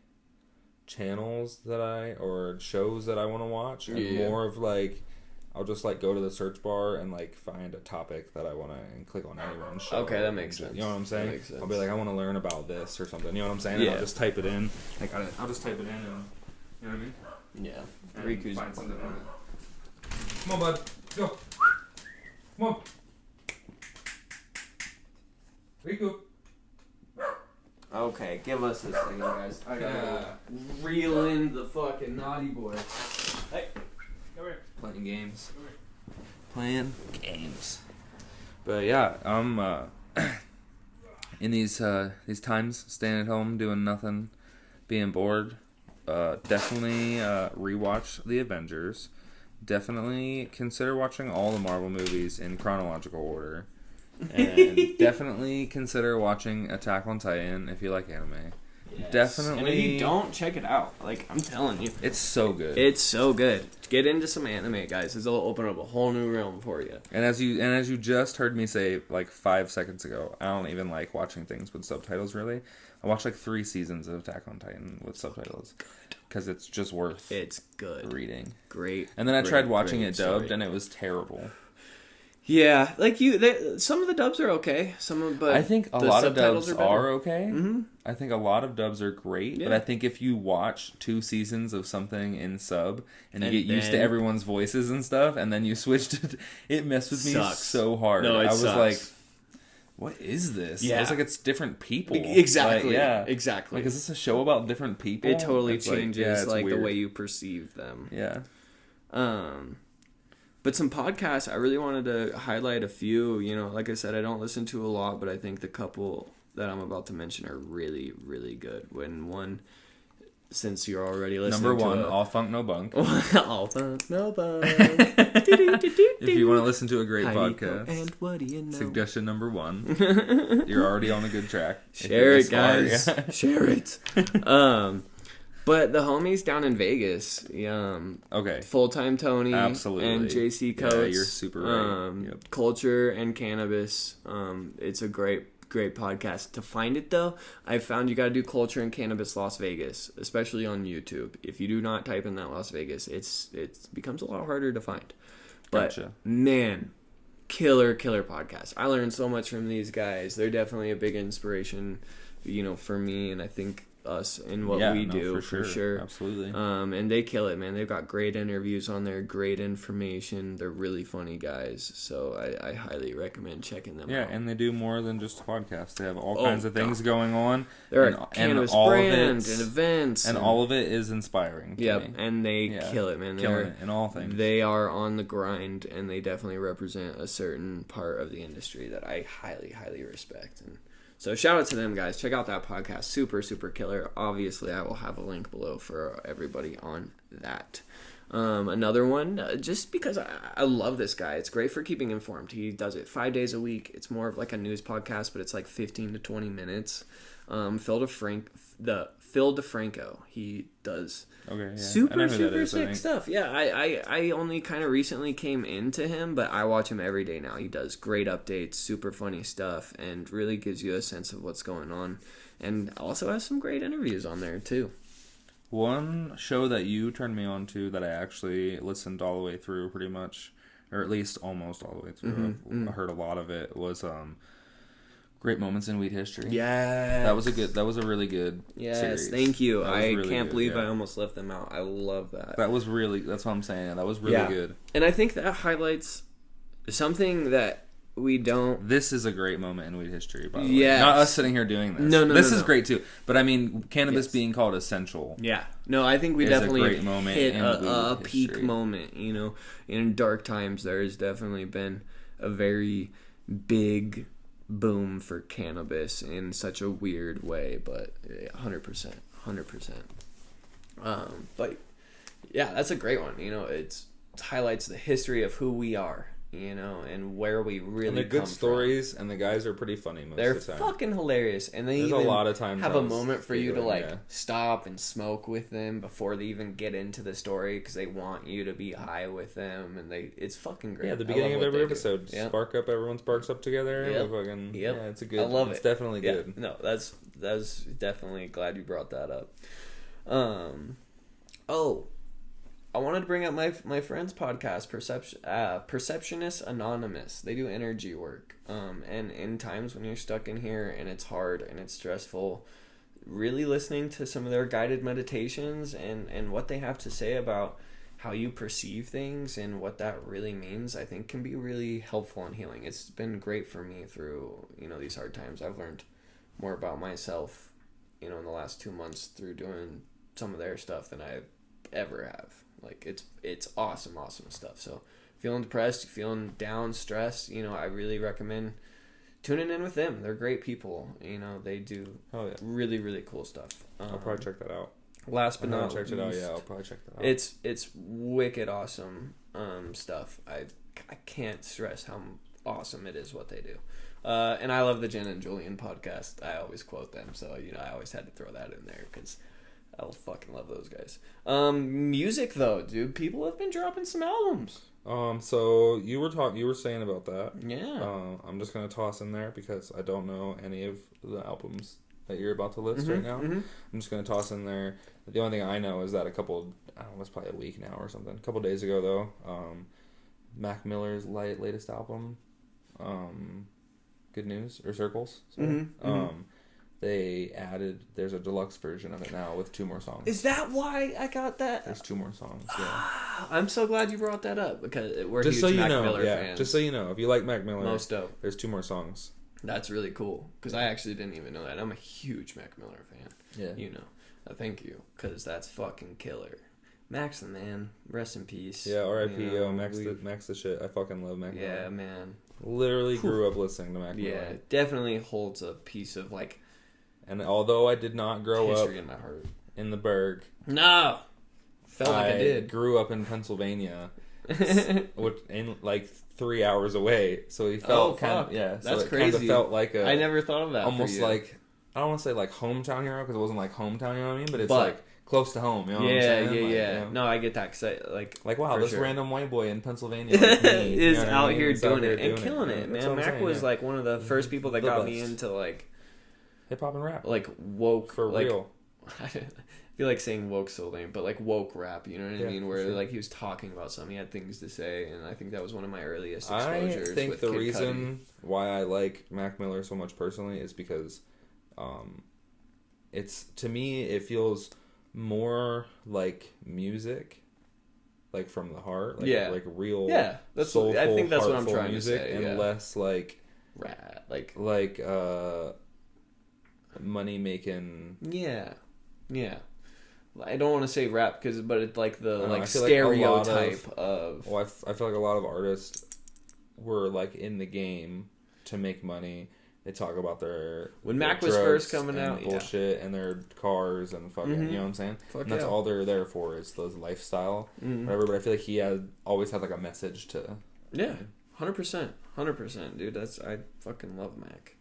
channels or shows that I want to watch, and more of like. I'll just like go to the search bar and like find a topic that I want to and click on anyone's show. Okay, that makes sense. You know what I'm saying? That makes sense. I'll be like, I want to learn about this or something. You know what I'm saying? Yeah. And I'll just type it in. Like I'll just type it in and you know what I mean? Yeah. Riku's find something on it. Come on, bud. Go. Come on. Riku. Okay, give us a second, guys. I gotta reel in the fucking naughty boy. Hey. Playing games. Playing games. But yeah, I'm in these times, staying at home, doing nothing, being bored. Definitely rewatch The Avengers. Definitely consider watching all the Marvel movies in chronological order. And definitely consider watching Attack on Titan if you like anime. Yes. Definitely. And if you don't, check it out. Like, I'm telling you. It's so good. It's so good. Get into some anime, guys. It'll open up a whole new realm for you. And as you just heard me say like 5 seconds ago, I don't even like watching things with subtitles, really. I watched like 3 seasons of Attack on Titan with subtitles. Because it's just worth reading. Great. And then I tried watching it dubbed, and it was terrible. Yeah, like some of the dubs are okay. But I think a lot of dubs are okay. Mm-hmm. I think a lot of dubs are great, but I think if you watch 2 seasons of something in sub and you get used to everyone's voices and stuff, and then you switch to it messed with me so hard. No, I was like, "What is this?" Yeah, I was like, "It's different people." Exactly. Like, exactly. Like, is this a show about different people? It totally changes like the way you perceive them. Yeah. But some podcasts, I really wanted to highlight a few. You know, like I said, I don't listen to a lot, but I think the couple that I'm about to mention are really, really good. Since you're already listening Number 1, All Funk No Bunk. All Funk No Bunk. If you want to listen to a great podcast, and what do you know? Suggestion number 1. You're already on a good track. Share it, guys. Share it. But the homies down in Vegas, okay, Full-Time Tony, absolutely, and JC Coates, you're super right. Culture and Cannabis. It's a great great podcast. To find it, though, I found you got to do Culture and Cannabis Las Vegas, especially on YouTube. If you do not type in that Las Vegas, it becomes a lot harder to find. But, Gotcha. Man, killer podcast. I learned so much from these guys. They're definitely a big inspiration, for me, and I think us in what we do for sure. Absolutely. And they kill it, man. They've got great interviews on there, great information. They're really funny guys, so I highly recommend checking them out. Yeah, and they do more than just a podcast. They have all kinds of things going on. There are cannabis brands and events, and all of it is inspiring. Yep, and they kill it, man. Killing it in all things. They are on the grind, and they definitely represent a certain part of the industry that I highly respect. And so shout out to them, guys. Check out that podcast. Super killer. Obviously, I will have a link below for everybody on that. Another one, just because I love this guy. It's great for keeping informed. He does it 5 days a week. It's more of like a news podcast, but it's like 15 to 20 minutes. Phil DeFranco. He does super sick stuff. Yeah, I only kind of recently came into him, but I watch him every day now. He does great updates, super funny stuff, and really gives you a sense of what's going on. And also has some great interviews on there too. One show that you turned me on to that I actually listened all the way through pretty much, or at least almost all the way through. I heard a lot of it, was Great Moments in Weed History. Yeah. That was a really good series. Thank you. I really can't believe I almost left them out. I love that. That's what I'm saying. That was really good. And I think that highlights something that we don't... This is a great moment in weed history, by the way. Not us sitting here doing this. No. This is great too. But I mean, cannabis being called essential. Yeah. No, I think we definitely hit a peak moment, In dark times, there has definitely been a very big boom for cannabis in such a weird way, but 100%. But yeah, that's a great one. It highlights the history of who we are, and where we really come from. And they're good stories, and the guys are pretty funny most of the time. They're fucking hilarious, and there's a lot of times have a moment for you to stop and smoke with them before they even get into the story, because they want you to be high with them, and it's fucking great. Yeah, the beginning of every episode, everyone sparks up together. Yeah, it's a good. I love it. It's definitely good. No, that's definitely glad you brought that up. I wanted to bring up my friend's podcast, Perceptionist Anonymous. They do energy work. And in times when you're stuck in here and it's hard and it's stressful, really listening to some of their guided meditations and what they have to say about how you perceive things and what that really means, I think can be really helpful and healing. It's been great for me through, these hard times. I've learned more about myself, in the last 2 months through doing some of their stuff than I ever have. It's awesome stuff. So feeling depressed, feeling down, stressed, I really recommend tuning in with them. They're great people. They do really, really cool stuff. I'll probably check that out. Last but not least, I'll probably check that out. It's wicked awesome stuff. I can't stress how awesome it is what they do. And I love the Jen and Julian podcast. I always quote them, so I always had to throw that in there because I fucking love those guys. Music though, dude, people have been dropping some albums. So you were saying about that. Yeah. I'm just gonna toss in there because I don't know any of the albums that you're about to list right now. I'm just gonna toss in there. The only thing I know is that it was probably a week now or something. A couple days ago though, Mac Miller's latest album, Good News or Circles. Sorry. There's a deluxe version of it now with 2 more songs. Is that why I got that? There's 2 more songs, yeah. I'm so glad you brought that up because we're just huge so Mac Miller fans. Just so you know, if you like Mac Miller, most dope. There's 2 more songs. That's really cool because I actually didn't even know that. I'm a huge Mac Miller fan. Yeah. Thank you because that's fucking killer. Mac's the man. Rest in peace. Yeah, R.I.P. Mac's the shit. I fucking love Mac Miller. Yeah, man. Literally grew up listening to Mac Miller. Yeah, definitely holds a piece of And although I did not grow up in my heart in the Berg, no, felt like I did. Grew up in Pennsylvania, which in 3 hours away. So he felt that's crazy. Kind of felt like I never thought of that. Almost like I don't want to say like hometown hero because it wasn't like hometown, you know what I mean? But it's like close to home, you know what I'm saying? Yeah. You know? No, I get that. Cause like wow, this random white boy in Pennsylvania like me, is out here doing it and killing it, man. Mac was like one of the first people that got me into like hip hop and rap, like woke for real. I feel like saying woke so lame, but like woke rap, you know what I mean? Where like he was talking about something, he had things to say, and I think that was one of my earliest exposures. I think with the Kid reason Cudi. why I like Mac Miller so much personally is because, it's to me it feels more like music, like from the heart, like real, that's soulful, I think that's what I'm trying music, to say, and less like rap, like money making. Yeah. I don't want to say rap but it's like the like stereotype of. Well, I feel like a lot of artists were like in the game to make money. They talk about when Mac was first coming and out, bullshit, and their cars and fucking, you know what I'm saying? And that's all they're there for. It's the lifestyle, whatever. But I feel like he always had like a message to. Yeah, 100%, dude. I fucking love Mac.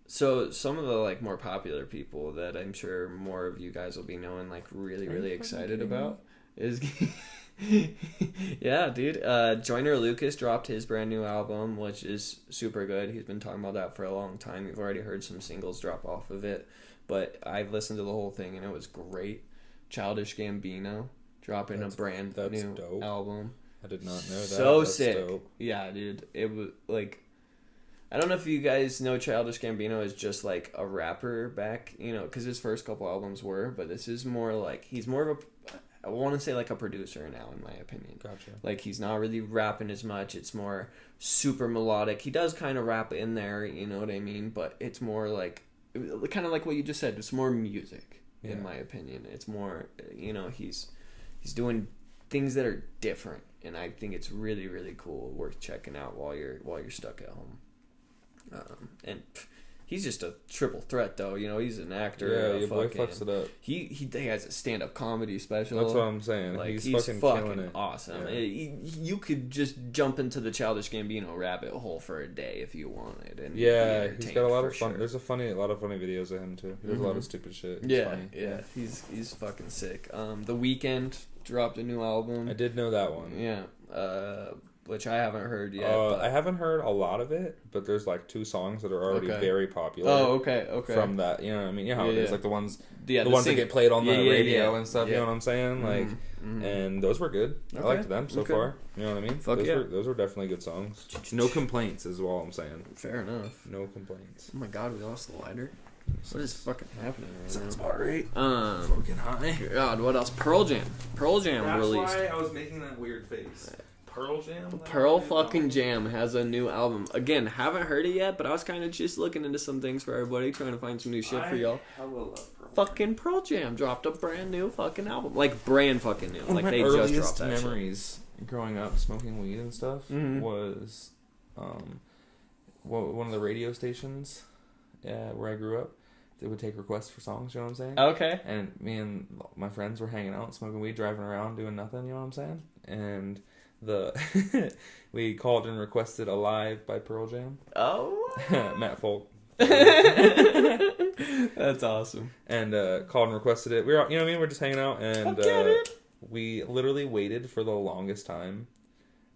So some of the like more popular people that I'm sure more of you guys will be knowing, like really excited about is yeah, dude. Joyner Lucas dropped his brand new album, which is super good. He's been talking about that for a long time. We've already heard some singles drop off of it, but I listened to the whole thing and it was great. Childish Gambino dropping a brand new dope. album. I did not know that. So that's sick. Dope. Yeah, dude. It was like, I don't know if you guys know Childish Gambino is just like a rapper back, you know, because his first couple albums were, but this is more like, he's more of I want to say like a producer now, in my opinion. Gotcha. Like he's not really rapping as much. It's more super melodic. He does kind of rap in there, you know what I mean? But it's more like, kind of like what you just said. It's more music, in my opinion. It's more, you know, he's doing things that are different, and I think it's really cool, worth checking out while you're stuck at home. And he's just a triple threat, though. You know, he's an actor. Yeah, your boy fucks it up. He has a stand-up comedy special. That's what I'm saying. Like, he's fucking killing it. Awesome. Yeah. You could just jump into the Childish Gambino rabbit hole for a day if you wanted. And he's got a lot of fun. Sure. There's a lot of funny videos of him too. He does a lot of stupid shit. He's funny. Yeah. He's fucking sick. The Weeknd dropped a new album. I did know that one. Yeah. Which I haven't heard yet. I haven't heard a lot of it, but there's like 2 songs that are already very popular. Oh, okay. From that, you know what I mean? You know how it is, like the ones the ones that get played on the radio and stuff, yeah. you know what I'm saying? Like, and those were good. I liked them so far. You know what I mean? Those were definitely good songs. No complaints is all I'm saying. Fair enough. No complaints. Oh my god, we lost the lighter. What is fucking happening right now? Sounds about right. Fucking high. God, what else? Pearl Jam released. That's why I was making that weird face. Pearl fucking Jam has a new album. Again, haven't heard it yet, but I was kind of just looking into some things for everybody, trying to find some new shit for y'all. I will love Pearl. Fucking Pearl Jam dropped a brand new fucking album. Like, brand fucking new. Like, they just dropped that memories growing up smoking weed and stuff was one of the radio stations where I grew up. They would take requests for songs, you know what I'm saying? Okay. And me and my friends were hanging out, smoking weed, driving around, doing nothing, you know what I'm saying? And we called and requested "Alive" by Pearl Jam. Oh. Matt Folk. That's awesome. And called and requested it. We were, you know what I mean? We're just hanging out, and we literally waited for the longest time,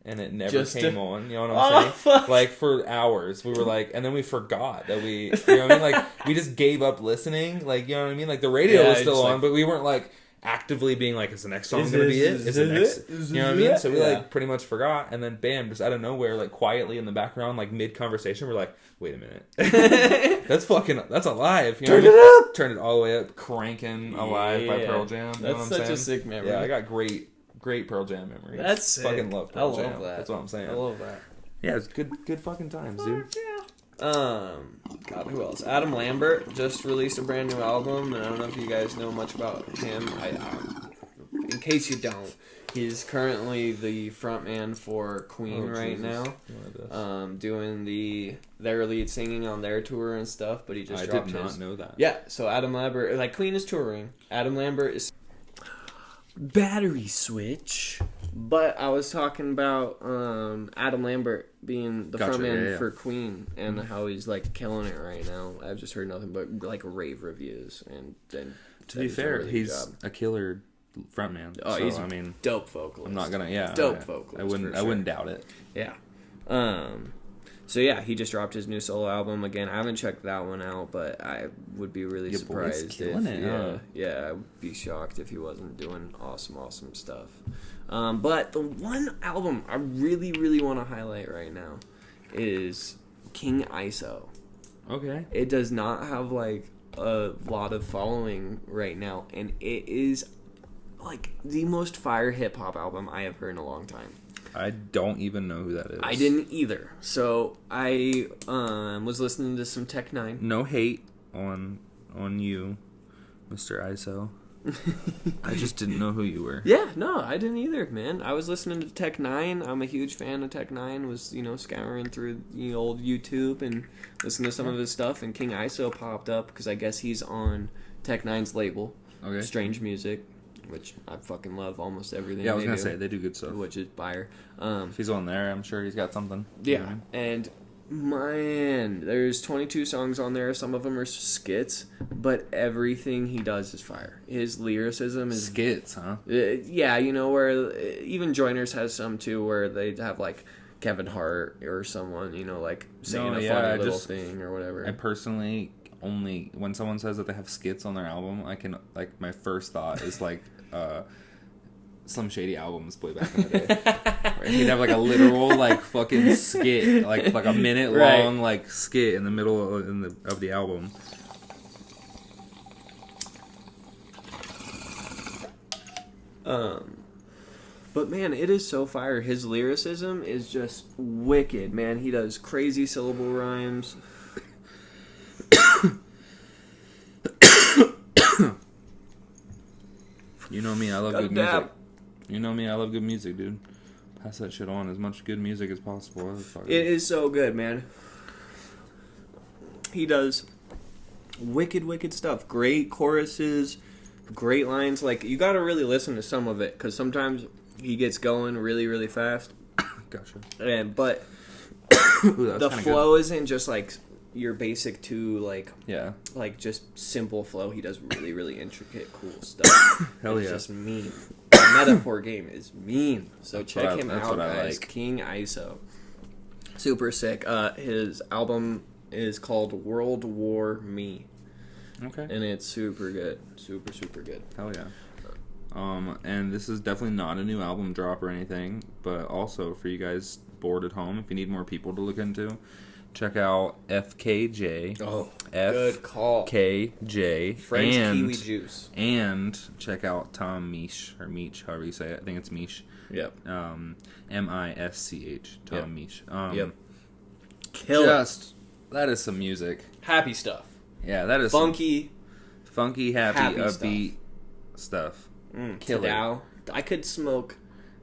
and it never came on. You know what I'm saying? Fuck. Like for hours, we were like, and then we forgot that you know what I mean? Like we just gave up listening. Like you know what I mean? Like the radio was still on, but we weren't like actively being like, is the next song gonna be it? Is the next, you know what I mean? So we like pretty much forgot, and then bam, just out of nowhere, like quietly in the background, like mid conversation, we're like, wait a minute, that's Alive. You know Turn it up. Turn it all the way up, cranking Alive by Pearl Jam. You know what I'm such saying? a sick memory. Yeah, I got great Pearl Jam memories. That's sick. Fucking love Pearl Jam. I love that. That's what I'm saying. I love that. Yeah, it's good fucking times, dude. Yeah. God, who else? Adam Lambert just released a brand new album, and I don't know if you guys know much about him. In case you don't, he's currently the frontman for Queen right now. Doing their lead singing on their tour and stuff, but he just dropped his. I did not know that. Yeah, so Adam Lambert, like Queen is touring. Adam Lambert is Battery Switch But I was talking about Adam Lambert being the frontman for Queen and how he's like killing it right now. I've just heard nothing but like rave reviews, and then to be fair, he's a killer frontman. Oh, so, he's I mean, dope vocalist. I'm not gonna dope vocalist. I wouldn't doubt it. Yeah. So yeah, he just dropped his new solo album again. I haven't checked that one out, but I would be really surprised I would be shocked if he wasn't doing awesome stuff. But the one album I really, really want to highlight right now is King ISO. Okay. It does not have like a lot of following right now, and it is like the most fire hip hop album I have heard in a long time. I don't even know who that is. I didn't either. So I was listening to some Tech Nine. No hate on you, Mr. ISO. I just didn't know who you were. Yeah, no, I didn't either, man. I was listening to Tech Nine. I'm a huge fan of Tech Nine. Was scouring through the old YouTube and listening to some of his stuff. And King ISO popped up because I guess he's on Tech Nine's label, Strange Music, which I fucking love almost everything. Yeah, I was gonna say they do good stuff, which is fire. If he's on there, I'm sure he's got something. Yeah, and man, there's 22 songs on there. Some of them are skits, but everything he does is fire. His lyricism is skits, huh? Yeah, where even Joiners has some too, where they have like Kevin Hart or someone, like saying a funny little thing or whatever. I personally only when someone says that they have skits on their album, I can like my first thought is like Slim Shady albums way back in the day. Right? He'd have like a literal like fucking skit, like a minute long like skit in the middle of the album. But man, it is so fire. His lyricism is just wicked, man. He does crazy syllable rhymes. You know me, I love good music. You know me, I love good music, dude. Pass that shit on as much good music as possible. It is so good, man. He does wicked stuff. Great choruses, great lines. Like, you gotta really listen to some of it, because sometimes he gets going really, really fast. Gotcha. But Ooh, the flow isn't just like your basic like just simple flow. He does really, really intricate, cool stuff. Hell it's yeah. just mean. The metaphor game is mean. So check him out, guys. Like. King ISO. Super sick. His album is called World War Me. Okay. And it's super good. Super, super good. Hell yeah. And this is definitely not a new album drop or anything, but also for you guys bored at home, if you need more people to look into, check out FKJ. Oh, good call. FKJ. French kiwi juice. And check out Tom Misch, or Meech, however you say it. I think it's Misch. Yep. Misch. Tom Misch. Yep. Kill it. That is some music. Happy stuff. Yeah, that is funky, happy upbeat stuff. Tadao. I could smoke.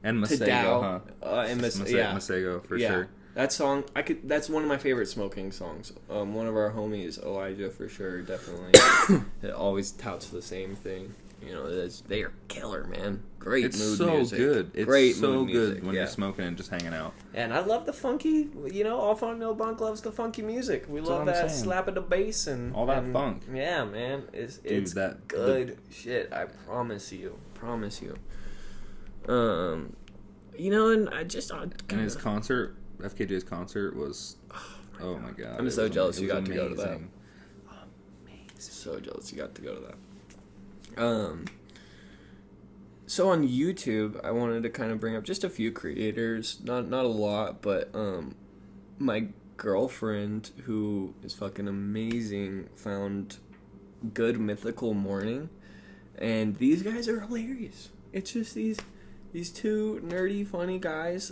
And Masego, huh? And Masego for sure. That song, that's one of my favorite smoking songs. One of our homies, Elijah, for sure, definitely. It always touts the same thing. They are killer, man. Great it's mood so music. Good. It's great so mood good music. when you're smoking and just hanging out. And I love the funky, all Fun No Bunk loves the funky music. We love that slap of the bass and all that funk. Yeah, man. It's that good shit. I promise you. And I just... and his concert, FKJ's concert was... Oh my god. I'm so jealous you got to go to that. Amazing. So jealous you got to go to that. So on YouTube, I wanted to kind of bring up just a few creators, not a lot, but my girlfriend, who is fucking amazing, found Good Mythical Morning, and these guys are hilarious. It's just these two nerdy, funny guys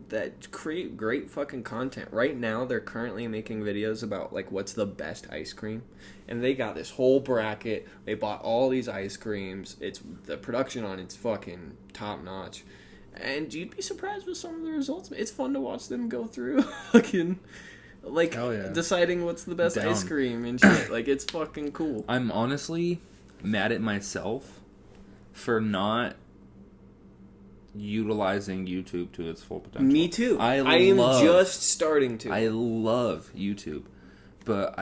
that create great fucking content. Right now, they're currently making videos about, like, what's the best ice cream. And they got this whole bracket. They bought all these ice creams. The production on it's fucking top-notch. And you'd be surprised with some of the results. It's fun to watch them go through fucking, like, deciding what's the best ice cream and shit. Like, it's fucking cool. I'm honestly mad at myself for not utilizing YouTube to its full potential. Me too. I am just starting to. I love YouTube, but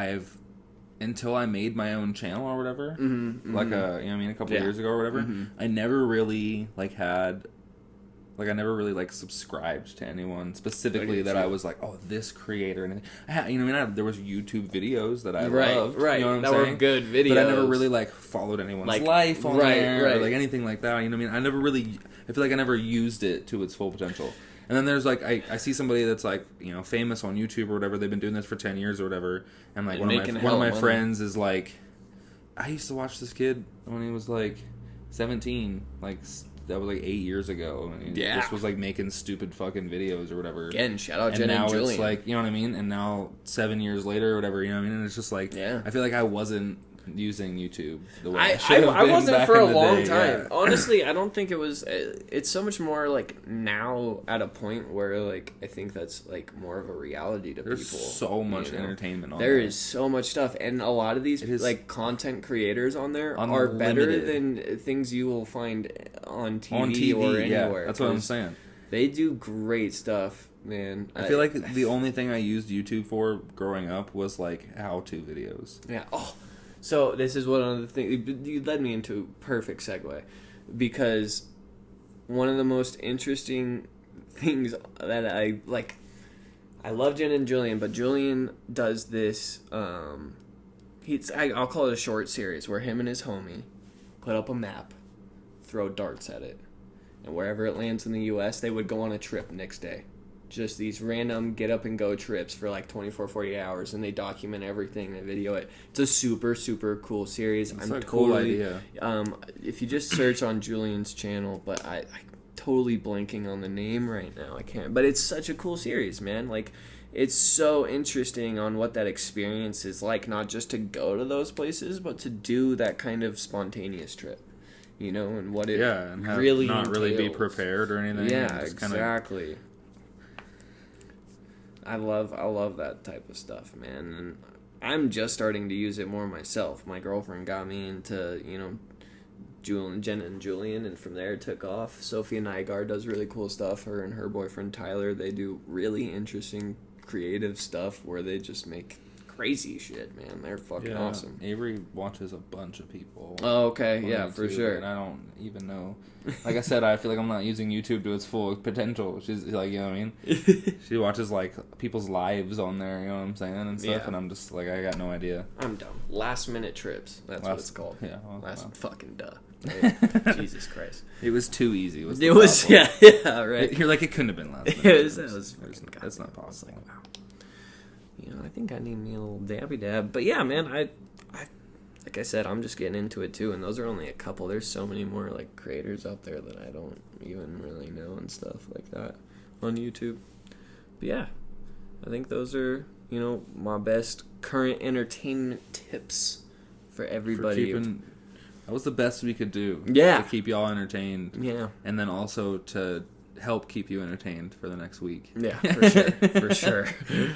until I made my own channel or whatever, a couple of years ago or whatever, I never really I never really subscribed to anyone specifically that I was like, oh, this creator. And there was YouTube videos that I loved. Right, you know what that I'm saying? Were good videos. But I never really followed anyone's life on there or anything like that. You know what I mean? I feel like I never used it to its full potential. And then there's I see somebody that's famous on YouTube or whatever. They've been doing this for 10 years or whatever. And one of my friends is like, I used to watch this kid when he was 17, that was 8 years ago. This was making stupid fucking videos or whatever. Again, shout out Jen and Julian. Now it's you know what I mean? And now 7 years later or whatever, you know what I mean? And it's just I feel like I wasn't using YouTube the way I should have been. I wasn't back for in a the long day. time. Yeah. Honestly, I don't think it was. It's so much more now at a point where I think that's more of a reality to There's people. There's so much entertainment on there. There is so much stuff, and a lot of these content creators on there are better than things you will find on TV or anywhere. Yeah, that's what I'm saying. They do great stuff, man. I feel like the only thing I used YouTube for growing up was how-to videos. Yeah. Oh. So this is one of the things you led me into a perfect segue, because one of the most interesting things that I love Jen and Julian, but Julian does this. I'll call it a short series where him and his homie put up a map, throw darts at it, and wherever it lands in the U.S., they would go on a trip next day. Just these random get-up-and-go trips for 24, 48 hours, and they document everything, they video it. It's a super, super cool series. It's a cool idea. If you just search on Julian's channel, but I'm totally blanking on the name right now. I can't. But it's such a cool series, man. It's so interesting on what that experience is like, not just to go to those places, but to do that kind of spontaneous trip. And what it and really not entails. really be prepared or anything. Yeah, exactly. I love that type of stuff, man. And I'm just starting to use it more myself. My girlfriend got me into, Jen and Julian, and from there it took off. Sophia Nygaard does really cool stuff. Her and her boyfriend Tyler, they do really interesting, creative stuff where they just make crazy shit, man. They're fucking awesome. Avery watches a bunch of people. Oh, okay. Yeah, for sure. And I don't even know. Like I said, I feel like I'm not using YouTube to its full potential. She's you know what I mean? She watches people's lives on there, you know what I'm saying, and stuff, and I'm just I got no idea. I'm dumb. Last minute trips. That's what it's called. Yeah. Fucking duh. Right? Jesus Christ. It was too easy. It was yeah, right. You're it couldn't have been last minute. That's not possible. Wow. I think I need me a little dabby dab. But yeah, man, I like I said, I'm just getting into it too, and those are only a couple. There's so many more creators out there that I don't even really know and stuff like that on YouTube. But yeah, I think those are, my best current entertainment tips for everybody. That was the best we could do. Yeah. To keep y'all entertained. Yeah. And then also to help keep you entertained for the next week. Yeah, for sure. For sure.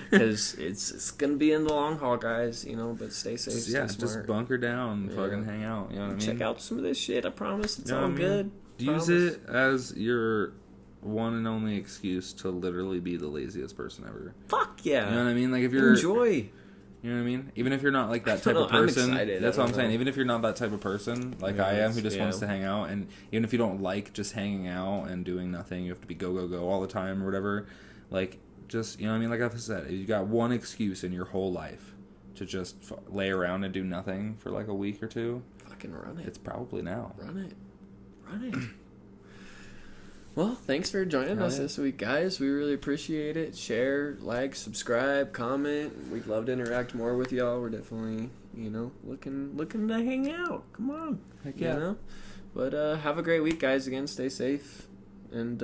Because it's going to be in the long haul, guys, but stay safe, stay smart. Just bunker down, fucking hang out, you know what I mean? Check out some of this shit, I promise. It's all good. Use it as your one and only excuse to literally be the laziest person ever. Fuck yeah. You know what I mean? If you're... Enjoy. You know what I mean? Even if you're not that type of person. I'm excited. That's what I'm saying. Even if you're not that type of person, I am, who just wants to hang out, and even if you don't like just hanging out and doing nothing, you have to be go all the time or whatever. Just, you know what I mean? Like I said, you got one excuse in your whole life to just lay around and do nothing for a week or two. Fucking run it. It's probably now. Run it. Well, thanks for joining us this week, guys. We really appreciate it. Share, subscribe, comment. We'd love to interact more with y'all. We're definitely, looking to hang out. Come on. Heck yeah. But have a great week, guys. Again, stay safe. And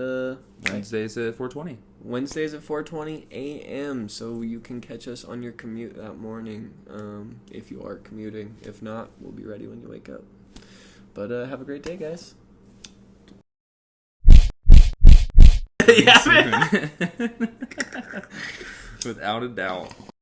Wednesdays at 4:20. Wednesdays at 4:20 a.m. So you can catch us on your commute that morning, if you are commuting. If not, we'll be ready when you wake up. But have a great day, guys. Yeah. Without a doubt.